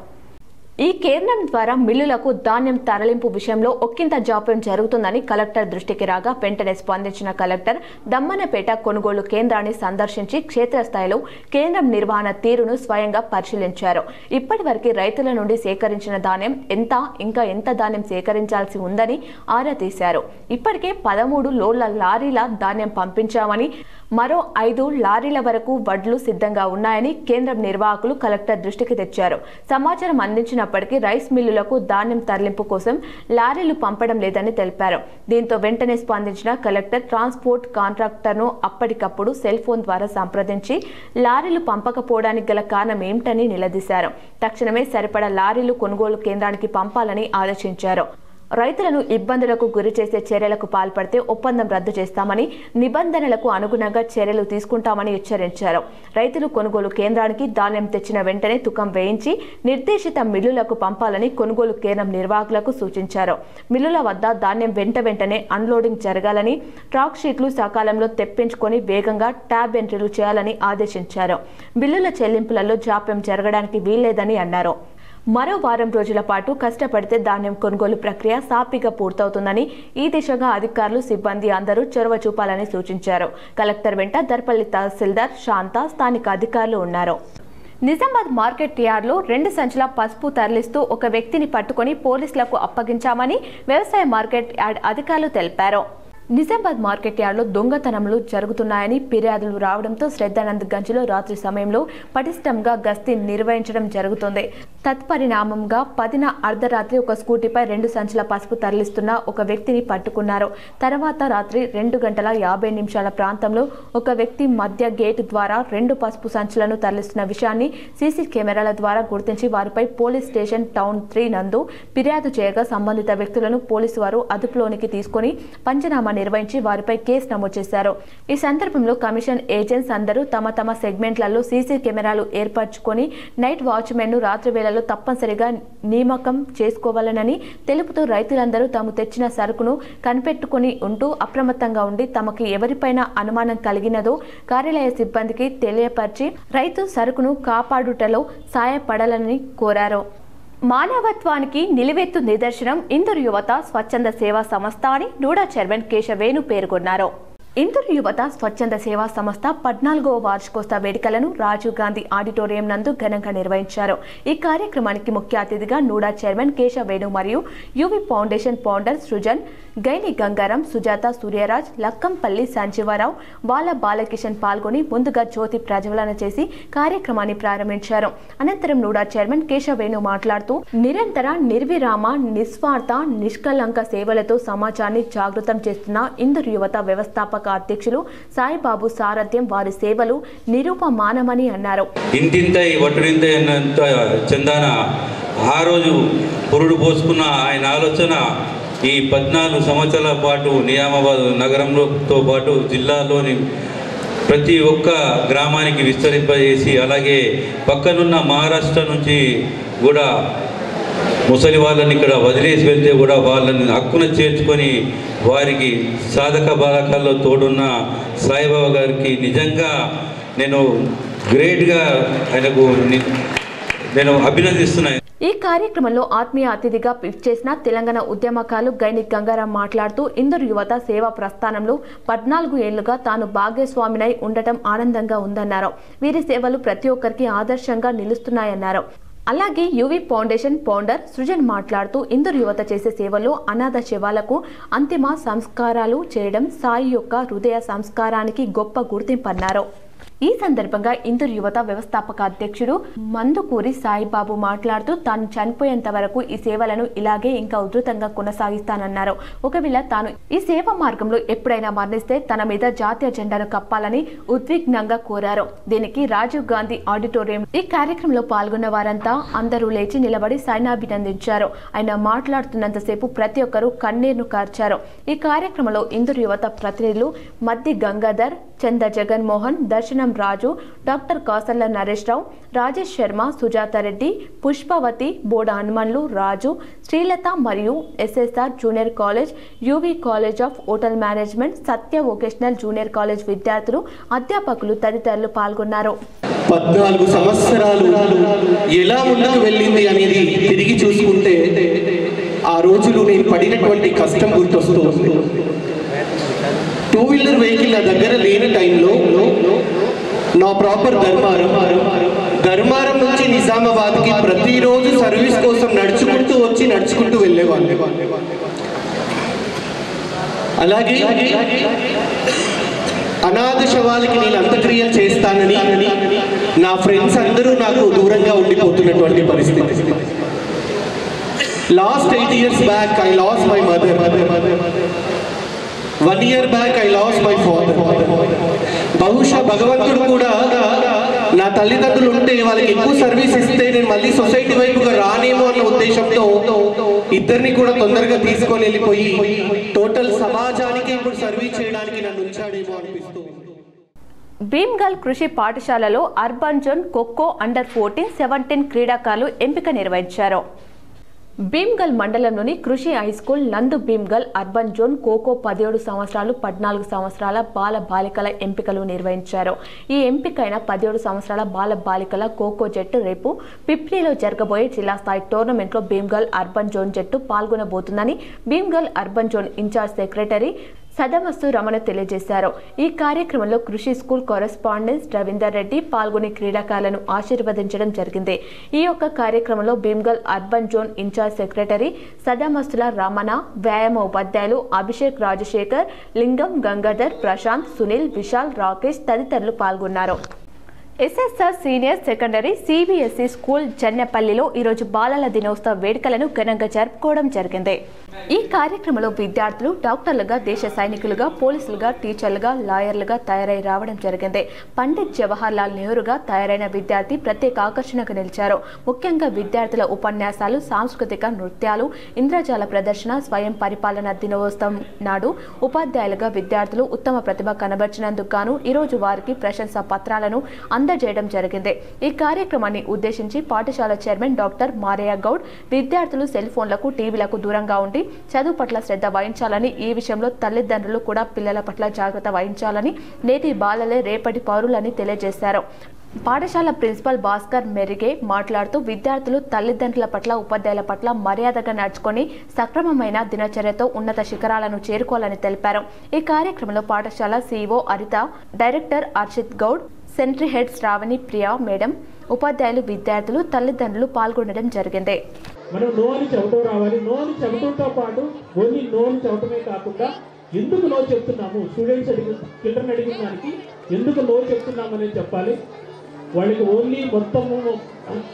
ఈ కేంద్రం ద్వారా మిల్లులకు ధాన్యం తరలింపు విషయంలో ఒక్కింత జాప్యం జరుగుతుందని కలెక్టర్ దృష్టికి రాగా వెంటనే స్పందించిన కలెక్టర్ దమ్మనపేట కొనుగోలు కేంద్రాన్ని సందర్శించి క్షేత్రస్థాయిలో కేంద్రం నిర్వహణ తీరును స్వయంగా పరిశీలించారు. ఇప్పటివరకు రైతుల నుండి సేకరించిన ధాన్యం ఎంత, ఇంకా ఎంత ధాన్యం సేకరించాల్సి ఉందని ఆరా తీశారు. ఇప్పటికే 13 లోడ్ల లారీల ధాన్యం పంపించామని, మరో 5 లారీల వరకు వడ్లు సిద్ధంగా ఉన్నాయని కేంద్రం నిర్వాహకులు కలెక్టర్ దృష్టికి తెచ్చారు. సమాచారం అందించినప్పటికీ రైస్ మిల్లులకు ధాన్యం తరలింపు కోసం లారీలు పంపడం లేదని తెలిపారు. దీంతో వెంటనే స్పందించిన కలెక్టర్ ట్రాన్స్పోర్ట్ కాంట్రాక్టర్ను అప్పటికప్పుడు సెల్ ఫోన్ ద్వారా సంప్రదించి లారీలు పంపకపోవడానికి గల కారణం ఏమిటని నిలదీశారు. తక్షణమే సరిపడా లారీలు కొనుగోలు కేంద్రానికి పంపాలని ఆదేశించారు. రైతులను ఇబ్బందులకు గురి చేసే చర్యలకు పాల్పడితే ఒప్పందం రద్దు చేస్తామని, నిబంధనలకు అనుగుణంగా చర్యలు తీసుకుంటామని హెచ్చరించారు. రైతులు కొనుగోలు కేంద్రానికి ధాన్యం తెచ్చిన వెంటనే తుకం వేయించి నిర్దేశిత మిల్లులకు పంపాలని కొనుగోలు కేంద్రం నిర్వాహకులకు సూచించారు. మిల్లుల వద్ద ధాన్యం వెంటనే అన్లోడింగ్ జరగాలని, ట్రాక్ షీట్లు సకాలంలో తెప్పించుకొని వేగంగా ట్యాబ్ ఎంట్రీలు చేయాలని ఆదేశించారు. బిల్లుల చెల్లింపులలో జాప్యం జరగడానికి వీల్లేదని అన్నారు. మరో వారం రోజుల పాటు కష్టపడితే ధాన్యం కొనుగోలు ప్రక్రియ సాఫీగా పూర్తవుతుందని, ఈ దిశగా అధికారులు, సిబ్బంది అందరూ చొరవ చూపాలని సూచించారు. కలెక్టర్ వెంట దర్పల్లి తహసీల్దార్ శాంత, స్థానిక అధికారులు ఉన్నారు. నిజామాబాద్ మార్కెట్ యార్డ్లో 2 సంచుల పసుపు తరలిస్తూ ఒక వ్యక్తిని పట్టుకొని పోలీసులకు అప్పగించామని వ్యవసాయ మార్కెట్ యార్డ్ అధికారులు తెలిపారు. నిజామాబాద్ మార్కెట్ యార్డ్లో దొంగతనములు జరుగుతున్నాయని ఫిర్యాదులు రావడంతో శ్రద్ధానంద్ గంజ్లో రాత్రి సమయంలో పటిష్టంగా గస్తీ నిర్వహించడం జరుగుతుంది. తత్పరిణామంగా 10న అర్ధరాత్రి ఒక స్కూటీపై 2 సంచుల పసుపు తరలిస్తున్న ఒక వ్యక్తిని పట్టుకున్నారు. తర్వాత రాత్రి 2:50 ప్రాంతంలో ఒక వ్యక్తి మధ్య గేటు ద్వారా 2 పసుపు సంచులను తరలిస్తున్న విషయాన్ని సీసీ కెమెరాల ద్వారా గుర్తించి వారిపై పోలీస్ స్టేషన్ టౌన్ 3 నందు ఫిర్యాదు చేయగా సంబంధిత వ్యక్తులను పోలీసు వారు అదుపులోనికి తీసుకుని పంచనామా నిర్వహించి వారిపై కేసు నమోదు చేశారు. ఈ సందర్భంలో కమిషన్ ఏజెంట్స్ అందరూ తమ సెగ్మెంట్లలో సీసీ కెమెరాలు ఏర్పరచుకొని నైట్ వాచ్మెన్ ను రాత్రి వేళల్లో తప్పనిసరిగా నియామకం చేసుకోవాలనని తెలుపుతూ రైతులందరూ తాము తెచ్చిన సరుకును కనిపెట్టుకుని ఉంటూ అప్రమత్తంగా ఉండి తమకు ఎవరిపైన అనుమానం కలిగినదో కార్యాలయ సిబ్బందికి తెలియపరిచి రైతు సరుకును కాపాడుటలో సాయపడాలని కోరారు. మానవత్వానికి నిలువెత్తు నిదర్శనం ఇందూరు యువత స్వచ్ఛంద సేవా సంస్థ అని నూడా చైర్మన్ కేశవేణు పేర్కొన్నారు. ఇందూరు యువత స్వచ్ఛంద సేవా సంస్థ 14వ వార్షికోత్సవ వేడుకలను రాజీవ్ గాంధీ ఆడిటోరియం నందు ఘనంగా నిర్వహించారు. ఈ కార్యక్రమానికి ముఖ్య అతిథిగా నూడా చైర్మన్ కేశవేణు మరియు UV foundation founder Srujan, Gaini Gangaram, Sujatha, Suryaraj, Lakkampalli Sanjeeva Rao, బాల బాలకిషన్ పాల్గొని ముందుగా జ్యోతి ప్రజ్వలన చేసి కార్యక్రమాన్ని ప్రారంభించారు. అనంతరం నూడా చైర్మన్ కేశవేణు మాట్లాడుతూ నిరంతర నిర్విరామ నిస్వార్థ నిష్కలంక సేవలతో సమాజాన్ని జాగృతం చేస్తున్న ఇందూరు యువత వ్యవస్థాపక అధ్యక్షులు సాయిబాబు సారథ్యం వారి సేవలు నిరూపమానమని అన్నారు. ఇంటింతై వటుడింతై అన్నంత చందాన ఆ రోజు పురుడు పోసుకున్న ఆయన ఆలోచన ఈ 14 సంవత్సరాల పాటు నిజామాబాద్ నగరంతో పాటు జిల్లాలోని ప్రతి ఒక్క గ్రామానికి విస్తరింపజేసి, అలాగే పక్కనున్న మహారాష్ట్ర నుంచి కూడా ముసలి వాళ్ళని ఇక్కడ వదిలేసి వెళ్తే కూడా వాళ్ళని హక్కున చేర్చుకొని వారికి సాధక బాధకాల్లో తోడున్న సాయిబాబా గారికి నిజంగా నేను గ్రేట్గా ఆయనకు నేను అభినందిస్తున్నాను. ఈ కార్యక్రమంలో ఆత్మీయ అతిథిగా చేసిన తెలంగాణ ఉద్యమకారులు గైని గంగారాం మాట్లాడుతూ ఇందూరు యువత సేవా ప్రస్థానంలో 14 ఏళ్లుగా తాను భాగస్వామినై ఉండటం ఆనందంగా ఉందన్నారు. వీరి సేవలు ప్రతి ఒక్కరికి ఆదర్శంగా నిలుస్తున్నాయన్నారు. అలాగే యువి ఫౌండేషన్ ఫౌండర్ సృజన్ మాట్లాడుతూ ఇందూరు యువత చేసే సేవల్లో అనాథ శవాలకు అంతిమ సంస్కారాలు చేయడం సాయి యొక్క హృదయ సంస్కారానికి గొప్ప గుర్తింపన్నారు. ఈ సందర్భంగా ఇందూరు యువత వ్యవస్థాపక అధ్యక్షుడు మందుకూరి సాయిబాబు మాట్లాడుతూ తాను చనిపోయేంత వరకు ఈ సేవలను ఇలాగే ఇంకా ఉధృతంగా కొనసాగిస్తానన్నారు. ఒకవేళ తాను ఈ సేవా మార్గంలో ఎప్పుడైనా మరణిస్తే తన మీద జాతీయ జెండాను కప్పాలని ఉద్విగ్నంగా కోరారు. దీనికి రాజీవ్ గాంధీ ఆడిటోరియం ఈ కార్యక్రమంలో పాల్గొన్న వారంతా అందరూ లేచి నిలబడి సాయినాభినందించారు. ఆయన మాట్లాడుతున్నంతసేపు ప్రతి ఒక్కరూ కన్నీరును కార్చారు. ఈ కార్యక్రమంలో ఇందూరు యువత ప్రతినిధులు మద్ది గంగాధర్, చంద జగన్మోహన్, దర్శనం రాజు, డాక్టర్ కాసర్ల నరేష్ రావు, రాజేష్ శర్మ, సుజాత రెడ్డి, పుష్పవతి, బోడ హనుమన్లు, రాజు, శ్రీలత మరియు SSR junior college, UV college of hotel management, Satya vocational junior college విద్యార్థులు, అధ్యాపకులు తదితరులు పాల్గొన్నారు. 14 సంవత్సరాలు ఎలా ముందుకు వెళ్ళింది అనేది తిరిగి చూసుకుంటే ఆ రోజులు నేను పడినటువంటి కష్టం గుర్తొస్తుంది. 2 వీలర్ వెహికల్ నా దగ్గర లేని టైంలో నా ప్రాపర్ ధర్మారం నుంచి నిజామాబాద్కి ప్రతిరోజు సర్వీస్ కోసం నడుచుకుంటూ వెళ్ళేవాళ్ళు. అలాగే అనాథ శవాలకి నేను అంత్యక్రియలు చేస్తానని నా ఫ్రెండ్స్ అందరూ నాకు దూరంగా ఉండిపోతున్నటువంటి పరిస్థితి. Last 8 years back, I lost my mother. 1 year back, I lost my father. బహుశా భగవంతుడు కూడా నా తల్లిదండ్రులు ఉంటే వాళ్ళకి ఎక్కువ సర్వీస్ ఇస్తే నేను మళ్ళీ సొసైటీ వైపుగా రానేమో అన్న ఉద్దేశంతో ఇద్దరిని కూడా తొందరగా తీసుకొని వెళ్ళిపోయి టోటల్ సమాజానికి ఇప్పుడు సర్వీస్ చేయడానికి నన్ను ఉంచాడేమో అనిపిస్తుంది. భీమ్గల్ కృషి పాఠశాలలో అర్బన్ జోన్ ఖోఖో అండర్ 14-17 క్రీడాకారులు ఎంపిక నిర్వహించారు. భీమ్గల్ మండలంలోని కృషి హైస్కూల్ నందు భీమ్గల్ అర్బన్ జోన్ ఖోఖో 17 సంవత్సరాలు 14 సంవత్సరాల బాల బాలికల ఎంపికలు నిర్వహించారు. ఈ ఎంపికైన 17 సంవత్సరాల బాల బాలికల ఖోఖో జట్టు రేపు పిప్లీలో జరగబోయే జిల్లా స్థాయి టోర్నమెంట్లో భీమ్గల్ అర్బన్ జోన్ జట్టు పాల్గొనబోతుందని Bheemgal urban zone incharge secretary Sadamasthu Ramana తెలియజేశారు. ఈ కార్యక్రమంలో కృషి స్కూల్ కరెస్పాండెంట్ రవీందర్ రెడ్డి పాల్గొని క్రీడాకారులను ఆశీర్వదించడం జరిగింది. ఈ యొక్క కార్యక్రమంలో Bheemgal urban zone incharge secretary సదమస్తుల రమణ, వ్యాయామ ఉపాధ్యాయులు అభిషేక్, రాజశేఖర్, లింగం, గంగాధర్, ప్రశాంత్, సునీల్, విశాల్, రాకేష్ తదితరులు పాల్గొన్నారు. SSR senior secondary CBSE school జన్నెపల్లిలో ఈరోజు బాలల దినోత్సవ వేడుకలను ఘనంగా జరుపుకోవడం జరిగింది. ఈ కార్యక్రమంలో విద్యార్థులు డాక్టర్లుగా, దేశ సైనికులుగా, పోలీసులుగా, టీచర్లుగా, లాయర్లుగా తయారై రావడం జరిగింది. పండిత్ జవహర్ లాల్ నెహ్రూగా తయారైన విద్యార్థి ప్రత్యేక ఆకర్షణగా నిలిచారు. ముఖ్యంగా విద్యార్థుల ఉపన్యాసాలు, సాంస్కృతిక నృత్యాలు, ఇంద్రజాల ప్రదర్శన, స్వయం పరిపాలన దినోత్సవం నాడు ఉపాధ్యాయులుగా విద్యార్థులు ఉత్తమ ప్రతిభ కనబర్చినందుకు గాను ఈరోజు వారికి ప్రశంసా పత్రాలను అందజేయడం జరిగింది. ఈ కార్యక్రమాన్ని ఉద్దేశించి పాఠశాల చైర్మన్ డాక్టర్ మారయ్య గౌడ్ విద్యార్థులు సెల్ ఫోన్లకు, టీవీలకు దూరంగా ఉండి చదువు పట్ల శ్రద్ధ వహించాలని, ఈ విషయంలో తల్లిదండ్రులు కూడా పిల్లల పట్ల జాగ్రత్త వహించాలని, నేటి బాలలే రేపటి పౌరులని తెలియజేశారు. పాఠశాల ప్రిన్సిపల్ భాస్కర్ మెరిగే మాట్లాడుతూ విద్యార్థులు తల్లిదండ్రుల పట్ల, ఉపాధ్యాయుల పట్ల మర్యాదగా నడుచుకొని సక్రమమైన దినచర్యతో ఉన్నత శిఖరాలను చేరుకోవాలని తెలిపారు. ఈ కార్యక్రమంలో పాఠశాల CEO Haritha, director Arshith Goud, centre head Sravani Priya madam, ఉపాధ్యాయులు, విద్యార్థులు, తల్లిదండ్రులు పాల్గొనడం జరిగింది. మనం నో అని చెప్పడం రావాలి. నో అని చెప్పడంతో పాటు ఓన్లీ నో అని చెప్పడమే కాకుండా ఎందుకు నో చెప్తున్నాము, స్టూడెంట్స్ చిల్డ్రన్ అడిగిన దానికి ఎందుకు నో చెప్తున్నాము అనేది చెప్పాలి. వాళ్ళకి ఓన్లీ మొత్తము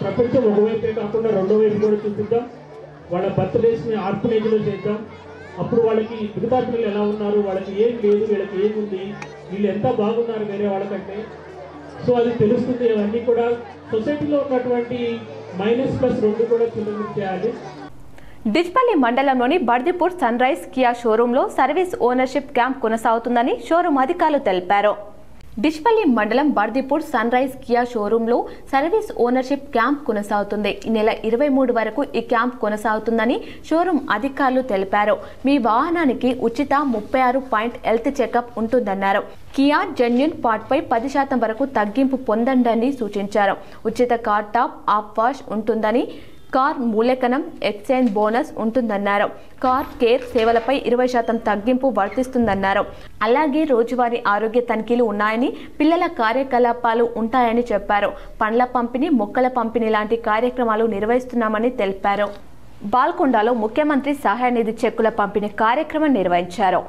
ప్రపంచం ఒకవైపే కాకుండా రెండో వైపు కూడా చూపిద్దాం. వాళ్ళ బర్త్డేస్ని ఆర్ఫనేజ్లో చేద్దాం. అప్పుడు వాళ్ళకి మిగతా పిల్లలు ఎలా ఉన్నారు, వాళ్ళకి ఏం లేదు, వీళ్ళకి ఏముంది, వీళ్ళు ఎంత బాగున్నారు వేరే వాళ్ళకంటే, సో అది తెలుస్తుంది. అవన్నీ కూడా సొసైటీలో ఉన్నటువంటి -+2 కూడా చిల్డ్రన్ చేయాలి. డిచ్పల్లి మండలంలోని బర్దిపూర్ సన్ రైజ్ కియా షోరూంలో సర్వీస్ ఓనర్షిప్ క్యాంప్ కొనసాగుతుందని షోరూం అధికారులు తెలిపారు. డిచ్పల్లి మండలం బర్దిపూర్ సన్ రైజ్ కియా షోరూంలో సర్వీస్ ఓనర్షిప్ క్యాంప్ కొనసాగుతుంది. ఈ నెల 23 వరకు ఈ క్యాంప్ కొనసాగుతుందని షోరూం అధికారులు తెలిపారు. మీ వాహనానికి ఉచిత 36 పాయింట్ హెల్త్ చెకప్ ఉంటుందన్నారు. కియా జెన్యూన్ పార్ట్పై 10% వరకు తగ్గింపు పొందండి సూచించారు. ఉచిత కార్ టాప్ ఆఫ్ వాష్ ఉంటుందని, కార్ మూల్యాంకనం, ఎక్స్చేంజ్ బోనస్ ఉంటుందన్నారు. కార్ కేర్ సేవలపై 20% తగ్గింపు వర్తిస్తుందన్నారు. అలాగే రోజువారీ ఆరోగ్య తనిఖీలు ఉన్నాయని, పిల్లల కార్యకలాపాలు ఉంటాయని చెప్పారు. పండ్ల పంపిణీ, మొక్కల పంపిణీ లాంటి కార్యక్రమాలు నిర్వహిస్తున్నామని తెలిపారు. బాల్కొండలో ముఖ్యమంత్రి సహాయ నిధి చెక్కుల పంపిణీ కార్యక్రమం నిర్వహించారు.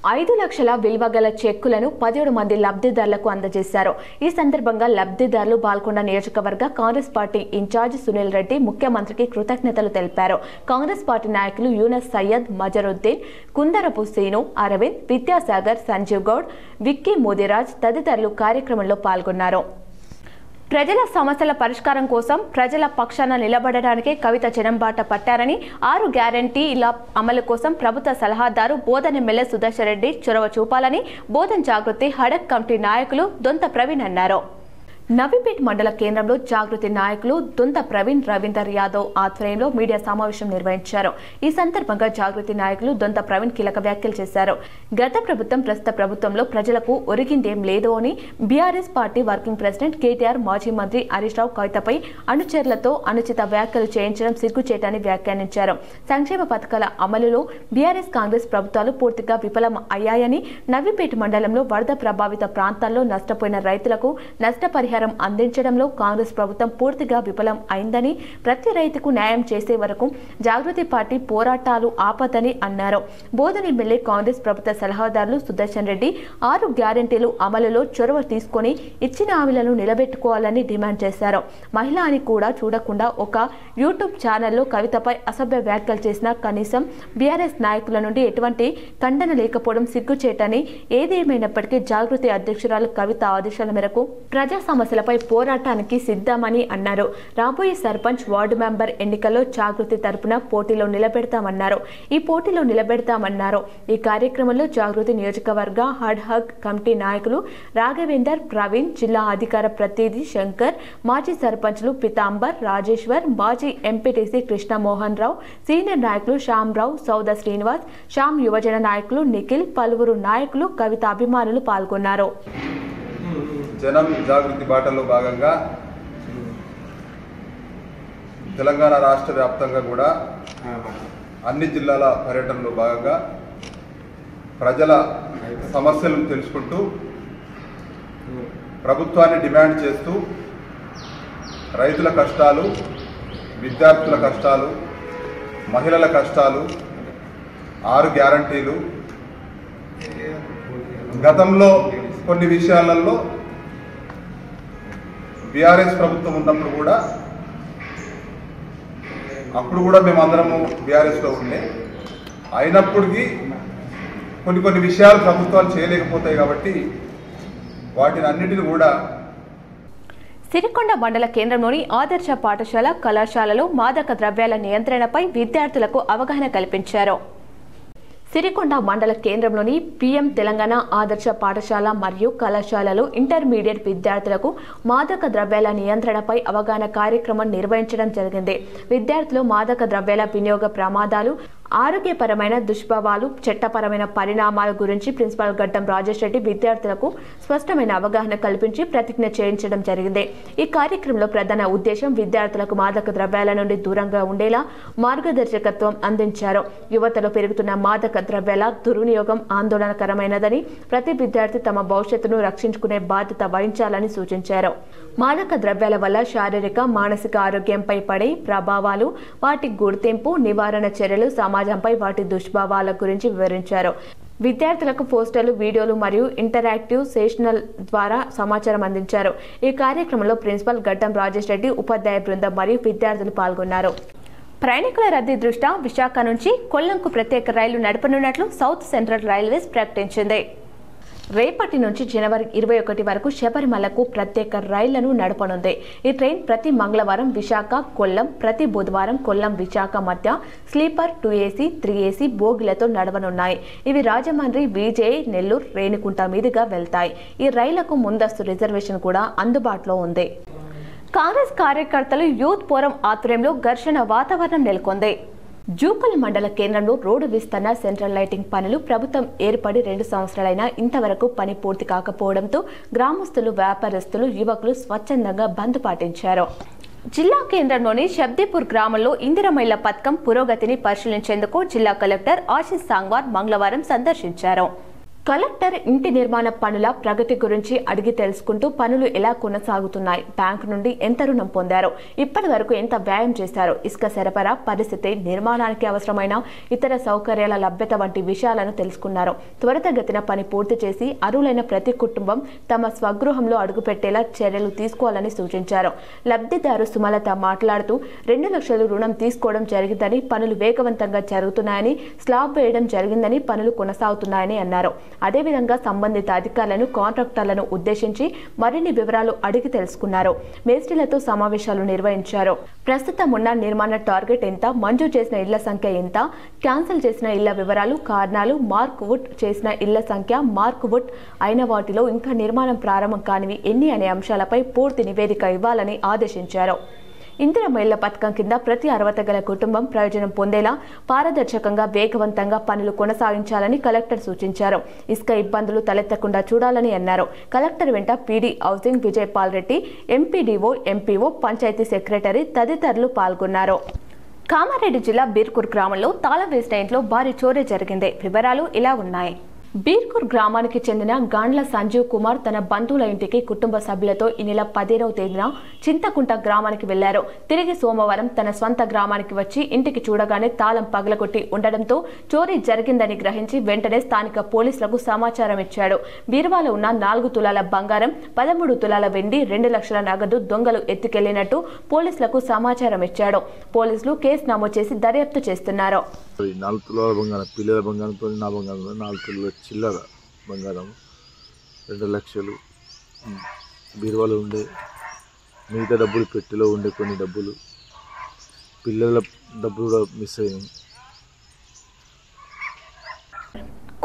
5 లక్షల విలువ గల చెక్కులను 17 మంది లబ్ధిదారులకు అందజేశారు. ఈ సందర్భంగా లబ్ధిదారులు బాల్కొండ నియోజకవర్గ కాంగ్రెస్ పార్టీ ఇన్ఛార్జ్ సునీల్ రెడ్డి ముఖ్యమంత్రికి కృతజ్ఞతలు తెలిపారు. కాంగ్రెస్ పార్టీ నాయకులు యూనస్ సయ్యద్, మజరుద్దీన్, కుందరపు సీను, అరవింద్, విద్యాసాగర్, సంజీవ్ గౌడ్, విక్కీ మోదిరాజ్ తదితరులు కార్యక్రమంలో పాల్గొన్నారు. ప్రజల సమస్యల పరిష్కారం కోసం ప్రజల పక్షాన నిలబడడానికే కవిత జనంబాట పట్టారని, 6 గ్యారంటీల అమలు కోసం ప్రభుత్వ సలహాదారు బోధన్ ఎమ్మెల్యే సుదర్శన్ రెడ్డి చొరవ చూపాలని బోధన్ జాగృతి హడక్ కమిటీ నాయకులు దొంత ప్రవీణ్ అన్నారు. నవీపేట్ మండల కేంద్రంలో జాగృతి నాయకులు దొంత ప్రవీణ్, రవీందర్ యాదవ్ ఆధ్వర్యంలో మీడియా సమావేశం నిర్వహించారు. ఈ సందర్భంగా జాగృతి నాయకులు దొంత ప్రవీణ్ కీలక వ్యాఖ్యలు చేశారు. గత ప్రభుత్వం, ప్రస్తుత ప్రభుత్వంలో ప్రజలకు ఒరిగిందేం లేదు అని, BRS party working president KTR, మాజీ మంత్రి హరీష్ రావు కవితపై అనుచరులతో అనుచిత వ్యాఖ్యలు చేయించడం సిగ్గుచేటని వ్యాఖ్యానించారు. సంక్షేమ పథకాల అమలులో బీఆర్ఎస్, కాంగ్రెస్ ప్రభుత్వాలు పూర్తిగా విఫలం అయ్యాయని, నవీపేట్ మండలంలో వరద ప్రభావిత ప్రాంతాల్లో నష్టపోయిన రైతులకు నష్టపరిహారం నష్టపరిహారం అందించడంలో కాంగ్రెస్ ప్రభుత్వం పూర్తిగా విఫలం అయిందని, ప్రతి రైతుకు న్యాయం చేసే వరకు జాగృతి పార్టీ పోరాటాలు ఆపదని అన్నారు. బోధన ఎమ్మెల్యే కాంగ్రెస్ ప్రభుత్వ సలహాదారులు సుదర్శన్ రెడ్డి 6 గ్యారెంటీలు అమలులో చొరవ తీసుకొని ఇచ్చిన హామీలను నిలబెట్టుకోవాలని డిమాండ్ చేశారు. మహిళ అని కూడా చూడకుండా ఒక యూట్యూబ్ ఛానల్లో కవితపై అసభ్య వ్యాఖ్యలు చేసిన కనీసం బీఆర్ఎస్ నాయకుల నుండి ఎటువంటి ఖండన లేకపోవడం సిగ్గుచేటని, ఏదేమైనప్పటికీ జాగృతి అధ్యక్షురాలు కవిత ఆదేశాల మేరకు ప్రజా సమస్యలపై పోరాటానికి సిద్ధమని అన్నారు. రాబోయే సర్పంచ్, వార్డు మెంబర్ ఎన్నికల్లో జాగృతి తరపున పోటీలో నిలబెడతామన్నారు. ఈ కార్యక్రమంలో జాగృతి నియోజకవర్గ హడ్ హక్ కమిటీ నాయకులు రాఘవేందర్, ప్రవీణ్, జిల్లా అధికార ప్రతినిధి శంకర్, మాజీ సర్పంచ్లు పితాంబర్, రాజేశ్వర్, మాజీ ఎంపీటీసీ కృష్ణమోహన్ రావు, సీనియర్ నాయకులు శ్యామరావు, సౌద శ్రీనివాస్, శ్యామ్ యువజన నాయకులు నిఖిల్, పలువురు నాయకులు, కవిత అభిమానులు పాల్గొన్నారు. జనం జాగృతి బాటలో భాగంగా తెలంగాణ రాష్ట్ర వ్యాప్తంగా కూడా అన్ని జిల్లాల పర్యటనలో భాగంగా ప్రజల సమస్యలను తెలుసుకుంటూ ప్రభుత్వాన్ని డిమాండ్ చేస్తూ రైతుల కష్టాలు, విద్యార్థుల కష్టాలు, మహిళల కష్టాలు, 6 గ్యారంటీలు, గతంలో కొన్ని విషయాలలో బీఆర్ఎస్ ప్రభుత్వం ఉన్నప్పుడు కూడా అప్పుడు కూడా మేమందరము బీఆర్ఎస్లో ఉండే, అయినప్పటికీ కొన్ని విషయాలు ప్రభుత్వాలు చేయలేకపోతాయి కాబట్టి వాటిని అన్నిటిని కూడా సిరికొండ మండల కేంద్రంలోని ఆదర్శ పాఠశాల, కళాశాలలో మాదక ద్రవ్యాల నియంత్రణపై విద్యార్థులకు అవగాహన కల్పించారు. సిరికొండ మండల కేంద్రంలోని పీఎం తెలంగాణ ఆదర్శ పాఠశాల మరియు కళాశాలలో ఇంటర్మీడియట్ విద్యార్థులకు మాదక ద్రవ్యాల నియంత్రణపై అవగాహన కార్యక్రమం నిర్వహించడం జరిగింది. విద్యార్థులు మాదక ద్రవ్యాల వినియోగ ప్రమాదాలు, ఆరోగ్యపరమైన దుష్ప్రభావాలు, చట్టపరమైన పరిణామాల గురించి ప్రిన్సిపాల్ గడ్డం రాజేష్ రెడ్డి విద్యార్థులకు స్పష్టమైన అవగాహన కల్పించి ప్రతిజ్ఞ చేయించడం జరిగింది. ఈ కార్యక్రమంలో ప్రధాన ఉద్దేశం విద్యార్థులకు మాదక ద్రవ్యాల నుండి దూరంగా ఉండేలా మార్గదర్శకత్వం అందించారు. యువతలో పెరుగుతున్న మాదక ద్రవ్యాల దుర్వినియోగం ఆందోళనకరమైనదని, ప్రతి విద్యార్థి తమ భవిష్యత్తును రక్షించుకునే బాధ్యత వహించాలని సూచించారు. మాదక ద్రవ్యాల వల్ల శారీరక, మానసిక ఆరోగ్యంపై పడే ప్రభావాలు, వాటి గుర్తింపు, నివారణ చర్యలు, సమాజంపై వాటి దుష్ప్రభావాల గురించి వివరించారు. విద్యార్థులకు పోస్టర్లు, వీడియోలు మరియు ఇంటరాక్టివ్ సెషనల్ ద్వారా సమాచారం అందించారు. ఈ కార్యక్రమంలో ప్రిన్సిపల్ గడ్డం రాజేష్ రెడ్డి, ఉపాధ్యాయ బృందం మరియు విద్యార్థులు పాల్గొన్నారు. ప్రయాణికుల రద్దీ దృష్ట్యా విశాఖ నుంచి కొల్లంకు ప్రత్యేక రైలు నడపనున్నట్లు సౌత్ సెంట్రల్ రైల్వేస్ ప్రకటించింది. రేపటి నుంచి జనవరి 21 వరకు శబరిమలకు ప్రత్యేక రైళ్లను నడపనుంది. ఈ ట్రైన్ ప్రతి మంగళవారం విశాఖ, కొల్లం, ప్రతి బుధవారం కొల్లం, విశాఖ మధ్య స్లీపర్ 2AC, 3AC బోగిలతో నడవనున్నాయి. ఇవి రాజమండ్రి, విజయ్, నెల్లూరు, రేణిగుంట మీదుగా వెళ్తాయి. ఈ రైళ్లకు ముందస్తు రిజర్వేషన్ కూడా అందుబాటులో ఉంది. కాంగ్రెస్ కార్యకర్తలు యూత్ ఫోరం ఆధ్వర్యంలో ఘర్షణ వాతావరణం నెలకొంది. జూపల్ మండల కేంద్రంలో రోడ్డు విస్తరణ, సెంట్రల్ లైటింగ్ పనులు ప్రభుత్వం ఏర్పడి 2 సంవత్సరాలైనా ఇంతవరకు పని పూర్తి కాకపోవడంతో గ్రామస్తులు, వ్యాపారస్తులు, యువకులు స్వచ్ఛందంగా బంద్ పాటించారు. జిల్లా కేంద్రంలోని శబ్దీపూర్ గ్రామంలో ఇందిరమ్మ ఇళ్ల పథకం పురోగతిని పరిశీలించేందుకు జిల్లా కలెక్టర్ ఆశీష్ సాంగ్వార్ మంగళవారం సందర్శించారు. కలెక్టర్ ఇంటి నిర్మాణ పనుల ప్రగతి గురించి అడిగి తెలుసుకుంటూ పనులు ఎలా కొనసాగుతున్నాయి, బ్యాంకు నుండి ఎంత రుణం పొందారు, ఇప్పటి వరకు ఎంత వ్యయం చేశారు, ఇసుక సరఫరా పరిస్థితి, నిర్మాణానికి అవసరమైన ఇతర సౌకర్యాల లభ్యత వంటి విషయాలను తెలుసుకున్నారు. త్వరితగతిన పని పూర్తి చేసి అర్హులైన ప్రతి కుటుంబం తమ స్వగృహంలో అడుగుపెట్టేలా చర్యలు తీసుకోవాలని సూచించారు. లబ్ధిదారు సుమలత మాట్లాడుతూ 2 లక్షలు రుణం తీసుకోవడం జరిగిందని, పనులు వేగవంతంగా జరుగుతున్నాయని, స్లాబ్ వేయడం జరిగిందని, పనులు కొనసాగుతున్నాయని అన్నారు. అదేవిధంగా సంబంధిత అధికారులను, కాంట్రాక్టర్లను ఉద్దేశించి మరిన్ని వివరాలు అడిగి తెలుసుకున్నారు. మేస్త్రీలతో సమావేశాలు నిర్వహించారు. ప్రస్తుతం ఉన్న నిర్మాణ టార్గెట్ ఎంత, మంజూరు చేసిన ఇళ్ల సంఖ్య ఎంత, క్యాన్సిల్ చేసిన ఇళ్ల వివరాలు, కారణాలు, మార్క్ వుడ్ చేసిన ఇళ్ల సంఖ్య, మార్క్ వుడ్ అయిన వాటిలో ఇంకా నిర్మాణం ప్రారంభం కానివి ఎన్ని అనే అంశాలపై పూర్తి నివేదిక ఇవ్వాలని ఆదేశించారు. ఇందిరమ్మ ఇళ్ల పథకం కింద ప్రతి అర్హత గల కుటుంబం ప్రయోజనం పొందేలా పారదర్శకంగా, వేగవంతంగా పనులు కొనసాగించాలని కలెక్టర్ సూచించారు. ఇసుక ఇబ్బందులు తలెత్తకుండా చూడాలని అన్నారు. కలెక్టర్ వెంట PD housing Vijayapal Reddy, MPDO, MPO, panchayat secretary తదితరులు పాల్గొన్నారు. కామారెడ్డి జిల్లా బీర్కూర్ గ్రామంలో తాళం వేసిన ఇంట్లో భారీ చోరీ జరిగింది. వివరాలు ఇలా ఉన్నాయి. బీర్కూర్ గ్రామానికి చెందిన గాండ్ల సంజీవ్ కుమార్ తన బంధువుల ఇంటికి కుటుంబ సభ్యులతో ఈ నెల 15వ తేదీన చింతకుంట గ్రామానికి వెళ్లారు. తిరిగి సోమవారం తన స్వంత గ్రామానికి వచ్చి ఇంటికి చూడగానే తాళం పగలగొట్టి ఉండడంతో చోరీ జరిగిందని గ్రహించి వెంటనే స్థానిక పోలీసులకు సమాచారం ఇచ్చాడు. బీరువాలో ఉన్న 4 తులాల బంగారం, 13 తులాల వెండి, 2 లక్షల నగదు దొంగలు ఎత్తుకెళ్లినట్టు పోలీసులకు సమాచారం ఇచ్చాడు. పోలీసులు కేసు నమోదు చేసి దర్యాప్తు చేస్తున్నారు. 4 తులాల బంగారం, పిల్లల బంగారంతో నా బంగారం 4 తులాల చిల్లర బంగారం, 2 లక్షలు బీరువాలో ఉండే, మిగతా డబ్బులు పెట్టెలో ఉండే, కొన్ని డబ్బులు, పిల్లల డబ్బులు కూడా మిస్ అయ్యాయి.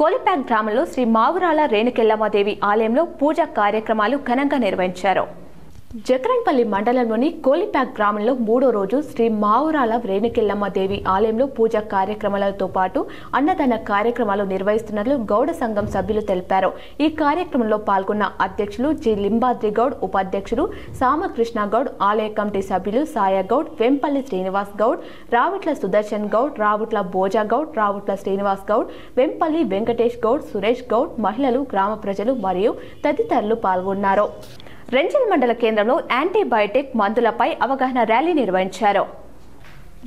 కోలిపాక్ గ్రామంలో శ్రీ మావురాల రేణుకెల్లమ్మదేవి ఆలయంలో పూజా కార్యక్రమాలు ఘనంగా నిర్వహించారు. జకరన్పల్లి మండలంలోని కోలిపాక్ గ్రామంలో 3వ రోజు శ్రీ మావురాల రేణుకెల్లమ్మదేవి ఆలయంలో పూజా కార్యక్రమాలతో పాటు అన్నదాన కార్యక్రమాలు నిర్వహిస్తున్నట్లు గౌడ సంఘం సభ్యులు తెలిపారు. ఈ కార్యక్రమంలో పాల్గొన్న అధ్యక్షులు జి లింబాద్రి గౌడ్, ఉపాధ్యక్షులు సామకృష్ణ గౌడ్, ఆలయ కమిటీ సభ్యులు సాయగౌడ్, వెంపల్లి శ్రీనివాస్ గౌడ్, రావుట్ల సుదర్శన్ గౌడ్, రావుట్ల భోజా గౌడ్, రావుట్ల శ్రీనివాస్ గౌడ్, వెంపల్లి వెంకటేష్ గౌడ్, సురేష్ గౌడ్, మహిళలు, గ్రామ ప్రజలు మరియు తదితరులు పాల్గొన్నారు. రెంజల్ మండల కేంద్రంలో యాంటీబయాటిక్ మందులపై అవగాహన ర్యాలీ నిర్వహించారు.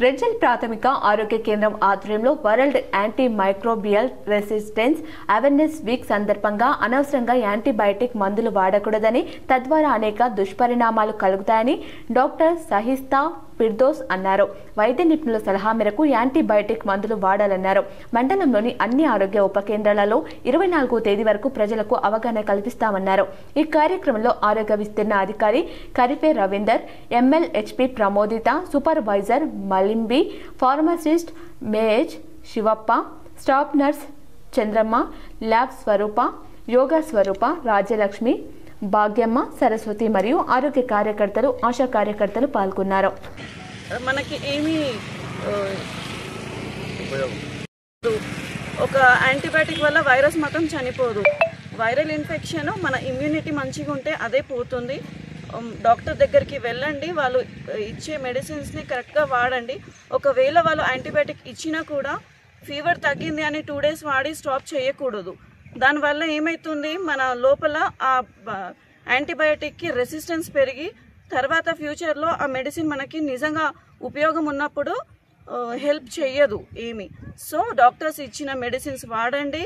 రెంజల్ ప్రాథమిక ఆరోగ్య కేంద్రం ఆధ్వర్యంలో world anti microbial resistance awareness week సందర్భంగా అనవసరంగా యాంటీబయాటిక్ మందులు వాడకూడదని, తద్వారా అనేక దుష్పరిణామాలు కలుగుతాయని డాక్టర్ సహిస్తా ఫిర్దోస్ అన్నారు. వైద్య నిపుణుల సలహా మేరకు యాంటీబయాటిక్ మందులు వాడాలన్నారు. మండలంలోని అన్ని ఆరోగ్య ఉప కేంద్రాలలో 24వ తేదీ వరకు ప్రజలకు అవగాహన కల్పిస్తామన్నారు. ఈ కార్యక్రమంలో ఆరోగ్య విస్తీర్ణ అధికారి Karipe Ravinder, MLHP Pramodita, supervisor Malimbi, pharmacist మేజ్ Shivappa, staff nurse Chandramma, lab Swaroopa, yoga Swaroopa, Rajyalakshmi, Bhagyamma, Saraswati మరియు ఆరోగ్య కార్యకర్తలు, ఆశా కార్యకర్తలు పాల్గొన్నారు. మనకి ఏమీ ఒక యాంటీబయాటిక్ వల్ల వైరస్ మాత్రం చనిపోదు. వైరల్ ఇన్ఫెక్షన్ మన ఇమ్యూనిటీ మంచిగా ఉంటే అదే పోతుంది. డాక్టర్ దగ్గరికి వెళ్ళండి, వాళ్ళు ఇచ్చే మెడిసిన్స్ని కరెక్ట్గా వాడండి. ఒకవేళ వాళ్ళు యాంటీబయాటిక్ ఇచ్చినా కూడా ఫీవర్ తగ్గింది అని 2 days వాడి స్టాప్ చేయకూడదు. దానివల్ల ఏమవుతుంది, మన లోపల ఆ యాంటీబయాటిక్కి రెసిస్టెన్స్ పెరిగి తర్వాత ఫ్యూచర్లో ఆ మెడిసిన్ మనకి నిజంగా ఉపయోగం ఉన్నప్పుడు హెల్ప్ చేయదు ఏమి. సో డాక్టర్స్ ఇచ్చిన మెడిసిన్స్ వాడండి,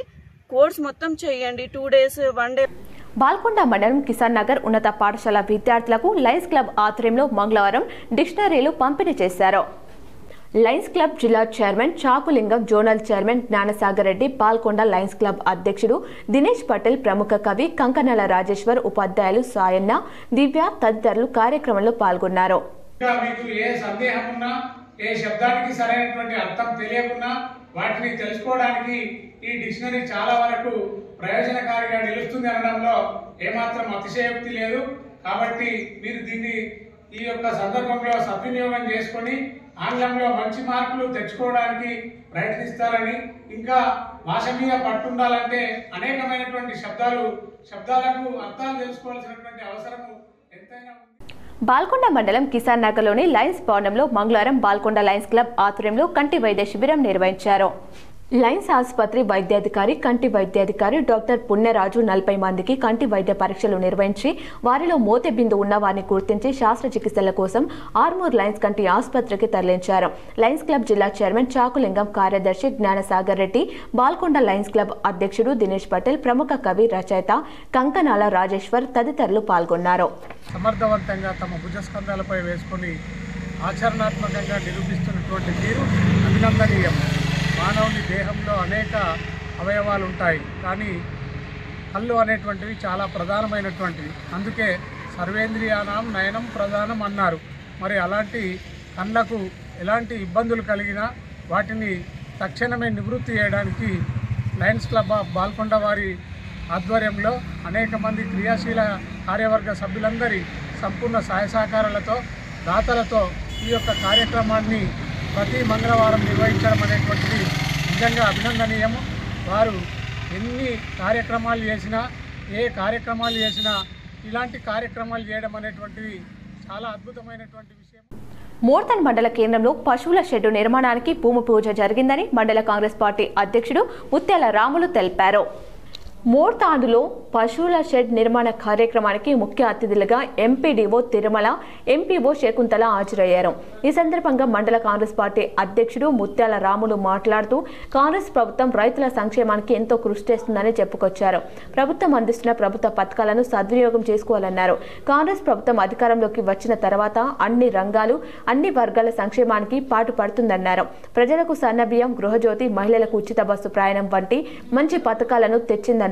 కోర్స్ మొత్తం చేయండి, 2 days 1 day. బాల్కొండ మండలం కిసాన్ నగర్ ఉన్నత పాఠశాల విద్యార్థులకు లయన్స్ క్లబ్ ఆధ్వర్యంలో మంగళవారం డిక్షనరీలు పంపిణీ చేశారు. లయన్స్ క్లబ్ జిల్లా chairman Chakulingam, zonal chairman Gnanasagar Reddy, Palkonda lions club అధ్యక్షుడు దినేష్ పటేల్, ప్రముఖ కవి కంకనాల రాజేశ్వర్, ఉపాధ్యాయులు సాయన్న, దివ్య తదితరులు కార్యక్రమంలో పాల్గొన్నారు. మీకు ఏ సందేహం ఉన్నా, ఏ శబ్దానికి సరైనటువంటి అర్థం తెలియకున్నా వాటిని తెలుసుకోవడానికి ఈ డిక్షనరీ చాలా వరకు ప్రయోజనకారిగా నిలుస్తుంది అనడంలో ఏమాత్రం అతిశయోక్తి లేదు. కాబట్టి మీరు దీన్ని ఈ యొక్క సందర్భంలో సద్వినియోగం చేసుకొని ఆంగ్లంలో మంచి మార్కులు తెచ్చుకోవడానికి ప్రయత్నిస్తారని, ఇంకా భాష మీద పట్టుండాలంటే అనేకమైనటువంటి శబ్దాలకు అర్థాలు తెలుసుకోవాల్సినటువంటి అవసరము ఎంతైనా ఉంది. బాల్కొండ మండలం కిసాన్ నగర్లోని లయన్స్ భవనంలో మంగళవారం బాల్కొండ లయన్స్ క్లబ్ ఆధ్వర్యంలో కంటి వైద్య శిబిరం నిర్వహించారు. లయన్స్ ఆసుపత్రి వైద్యాధికారి, కంటి వైద్యాధికారి డాక్టర్ పుణ్యరాజు 40 మందికి కంటి వైద్య పరీక్షలు నిర్వహించి వారిలో మోతెబిందు ఉన్న వారిని గుర్తించి శస్త్రచికిత్సల కోసం ఆర్మూర్ లయన్స్ కంటి ఆసుపత్రికి తరలించారు. లయన్స్ క్లబ్ జిల్లా చైర్మన్ చాకులింగం, కార్యదర్శి జ్ఞానసాగర్ రెడ్డి, బాల్కొండ లయన్స్ క్లబ్ అధ్యక్షుడు దినేష్ పటేల్, ప్రముఖ కవి రచయిత కంకనాల రాజేశ్వర్ తదితరులు పాల్గొన్నారు. సమర్థవంతంగా తమ భుజస్కంధాలపై వేసుకొని ఆచరణాత్మకంగా నిరూపిస్తున్నటువంటి తీరు అభినందనీయం. మానవుని దేహంలో అనేక అవయవాలు ఉంటాయి, కానీ కళ్ళు అనేటువంటివి చాలా ప్రధానమైనటువంటివి. అందుకే సర్వేంద్రియానాం నయనం ప్రధానం అన్నారు. మరి అలాంటి కళ్ళకు ఎలాంటి ఇబ్బందులు కలిగినా వాటిని తక్షణమే నివృత్తి చేయడానికి లయన్స్ క్లబ్ ఆఫ్ బాల్కొండ వారి ఆధ్వర్యంలో అనేక మంది క్రియాశీల కార్యవర్గ సభ్యులందరి సంపూర్ణ సహాయ సహకారాలతో, దాతలతో ఈ యొక్క కార్యక్రమాన్ని ప్రతి మంగళవారం నిర్వహించడం అనేటువంటిది నిజంగా అభినందనీయము. వారు ఎన్ని కార్యక్రమాలు చేసినా, ఏ కార్యక్రమాలు చేసినా ఇలాంటి కార్యక్రమాలు చేయడం అనేటువంటిది చాలా అద్భుతమైనటువంటి విషయం. మోర్తన్ మండల కేంద్రంలో పశువుల షెడ్డు నిర్మాణానికి భూమి పూజ జరిగిందని మండల కాంగ్రెస్ పార్టీ అధ్యక్షుడు ముత్యాల రాములు తెలిపారు. మోర్తాడులో పశువుల షెడ్ నిర్మాణ కార్యక్రమానికి ముఖ్య అతిథులుగా ఎంపీడీఓ తిరుమల, ఎంపీఓ శకుంతల హాజరయ్యారు. ఈ సందర్భంగా మండల కాంగ్రెస్ పార్టీ అధ్యక్షుడు ముత్యాల రాములు మాట్లాడుతూ కాంగ్రెస్ ప్రభుత్వం రైతుల సంక్షేమానికి ఎంతో కృషి చేస్తుందని చెప్పుకొచ్చారు. ప్రభుత్వం అందిస్తున్న ప్రభుత్వ పథకాలను సద్వినియోగం చేసుకోవాలన్నారు. కాంగ్రెస్ ప్రభుత్వం అధికారంలోకి వచ్చిన తర్వాత అన్ని రంగాలు, అన్ని వర్గాల సంక్షేమానికి పాటుపడుతుందన్నారు. ప్రజలకు సన్నబియ్యం, గృహజ్యోతి, మహిళలకు ఉచిత బస్సు ప్రయాణం వంటి మంచి పథకాలను తెచ్చిందన్నారు.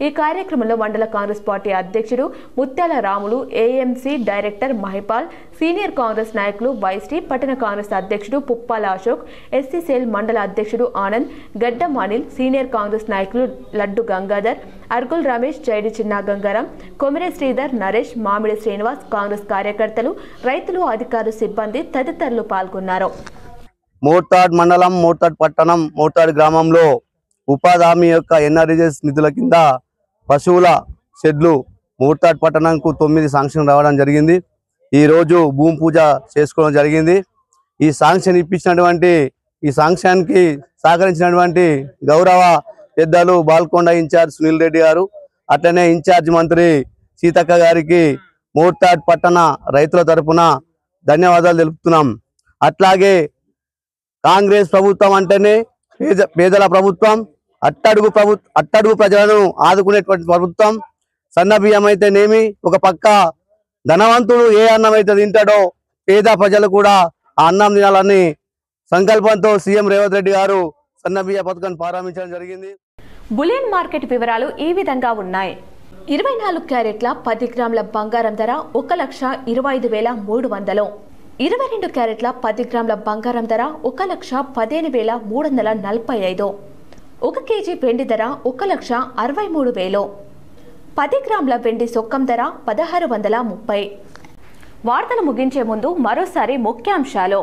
ఈ కార్యక్రమంలో మండల కాంగ్రెస్ పార్టీ అధ్యక్షుడు ముత్యాల Ramulu, AMC director Mahipal, senior Congress నాయకులు వైశ్రీ, పట్టణ కాంగ్రెస్ అధ్యక్షుడు పుప్పాల అశోక్, ఎస్సీ సెల్ మండల అధ్యక్షుడు ఆనంద్, గడ్డం అనిల్, సీనియర్ కాంగ్రెస్ నాయకులు లడ్డు గంగాధర్, అర్గుల్ రమేష్, జైడి చిన్న గంగారాం, కొమిరే శ్రీధర్, నరేష్, మామిడి శ్రీనివాస్, కాంగ్రెస్ కార్యకర్తలు, రైతులు, అధికారులు, సిబ్బంది తదితరులు పాల్గొన్నారు. మోర్తాడ్ మండలం, మోర్తాడ్ పట్టణం, మోర్తాడ్ గ్రామంలో ఉపాధి హామీ యొక్క ఎన్ఆర్జీఎస్ నిధుల కింద పశువుల షెడ్లు మోర్తాడ్ పట్టణంకు 9 శాంక్షన్ రావడం జరిగింది. ఈరోజు భూమి పూజ చేసుకోవడం జరిగింది. ఈ శాంక్షన్ ఇప్పించినటువంటి, ఈ శాంక్షన్కి సహకరించినటువంటి గౌరవ పెద్దలు బాల్కొండ ఇన్ఛార్జ్ సునీల్ రెడ్డి గారు, అట్లనే ఇన్ఛార్జ్ మంత్రి సీతక్క గారికి మోర్తాడ్ పట్టణ రైతుల తరఫున ధన్యవాదాలు తెలుపుతున్నాం. అట్లాగే కాంగ్రెస్ ప్రభుత్వం అంటేనే పేదల ప్రభుత్వం, అట్టడుగు ప్రజలను ఆదుకునేటువంటి ప్రభుత్వం. సన్న బియ్యం అయితేనేమి, ఒక పక్క ధనవంతుడు ఏ అన్నం అయితే తింటాడో పేద ప్రజలు కూడా ఆ అన్నం తినాలని సంకల్పంతో సీఎం రేవంత్ రెడ్డి గారు సన్న బియ్య పథకాన్ని ప్రారంభించడం జరిగింది. బులియన్ మార్కెట్ వివరాలు ఈ విధంగా ఉన్నాయి. 24 క్యారెట్ల 10 గ్రాముల బంగారం ధర 1,25,300. 22 క్యారెట్ల 10 గ్రాముల బంగారం ధర 1,15,345. 1 కేజీ వెండి ధర 1,63,000. 10 గ్రాముల వెండి సొక్కం ధర 1,630. వార్తలు ముగించే ముందు మరోసారి ముఖ్యాంశాలు.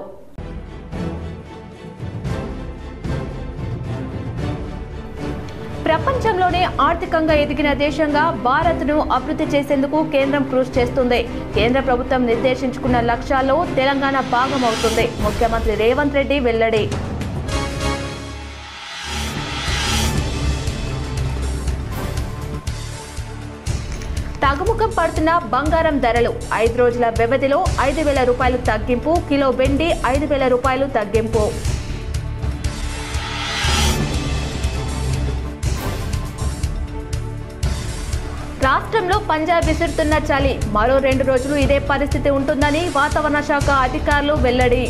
ప్రపంచంలోనే ఆర్థికంగా ఎదిగిన దేశంగా భారత్ను అభివృద్ధి చేసేందుకు కేంద్రం కృషి చేస్తుంది. కేంద్ర ప్రభుత్వం నిర్దేశించుకున్న లక్ష్యాల్లో తెలంగాణ భాగమవుతుంది. ముఖ్యమంత్రి రేవంత్ రెడ్డి వెల్లడి. తగ్గుముఖం పడుతున్న బంగారం ధరలు. 5 రోజుల వ్యవధిలో 5,000 రూపాయలు తగ్గింపు. కిలో వెండి 5,000 రూపాయలు తగ్గింపు. రాష్ట్రంలో పంజాబ్ విసురుతున్న చలి. మరో 2 రోజులు ఇదే పరిస్థితి ఉంటుందని వాతావరణ శాఖ అధికారులు వెల్లడి.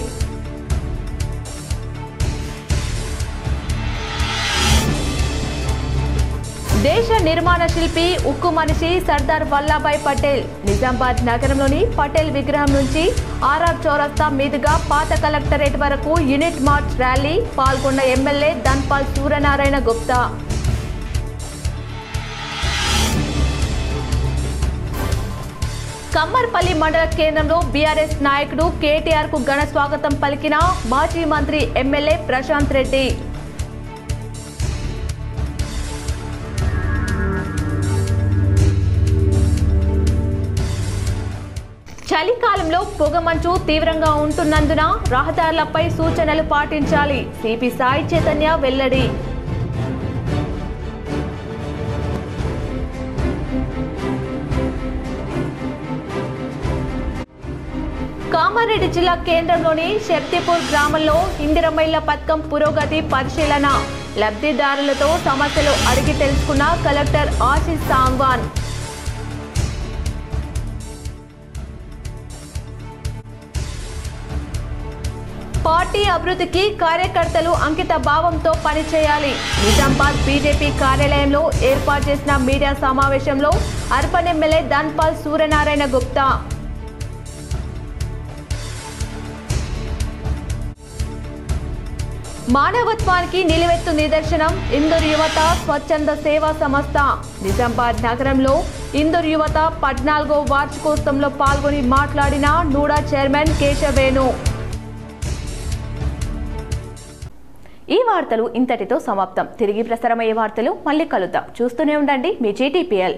దేశ నిర్మాణ శిల్పి, ఉక్కు మనిషి సర్దార్ వల్లభాయ్ పటేల్. నిజామాబాద్ నగరంలోని పటేల్ విగ్రహం నుంచి ఆర్ఆర్ చౌరస్తా మీదుగా పాత కలెక్టరేట్ వరకు యూనిట్ మార్చ్ ర్యాలీ. పాల్గొన్న ఎమ్మెల్యే ధన్పాల్ సూర్యనారాయణ గుప్తా. కమ్మర్పల్లి మండల కేంద్రంలో బీఆర్ఎస్ నాయకుడు కేటీఆర్ కు ఘన స్వాగతం పలికిన మాజీ మంత్రి ఎమ్మెల్యే ప్రశాంత్ రెడ్డి. చలికాలంలో పొగమంచు తీవ్రంగా ఉంటున్నందున రహదారులపై సూచనలు పాటించాలి. సిపి సాయి చైతన్య వెల్లడి. కామారెడ్డి జిల్లా కేంద్రంలోని శక్తిపూర్ గ్రామంలో ఇందిరమ్మ ఇళ్ల పథకం పురోగతి పరిశీలన. లబ్ధిదారులతో సమస్యలు అడిగి తెలుసుకున్న కలెక్టర్ ఆశీష్ సాంగ్వాన్. పార్టీ అభివృద్ధికి కార్యకర్తలు అంకిత భావంతో పనిచేయాలి. నిజామాబాద్ బీజేపీ కార్యాలయంలో ఏర్పాటు చేసిన మీడియా సమావేశంలో అర్బన్ ఎమ్మెల్యే ధన్పాల్ సూర్యనారాయణ గుప్తా. మానవత్వానికి నిలువెత్తు నిదర్శనం ఇందూర్ యువత స్వచ్ఛంద సేవా సంస్థ. నిజామాబాద్ నగరంలో ఇందూర్ యువత 14వ వార్షికోత్సవంలో పాల్గొని మాట్లాడిన నూడా చైర్మన్ కేశవేణు. ఈ వార్తలు ఇంతటితో సమాప్తం. తిరిగి ప్రసారమయ్యే వార్తలు మళ్ళీ కలుద్దాం. చూస్తూనే ఉండండి మీ GTPL.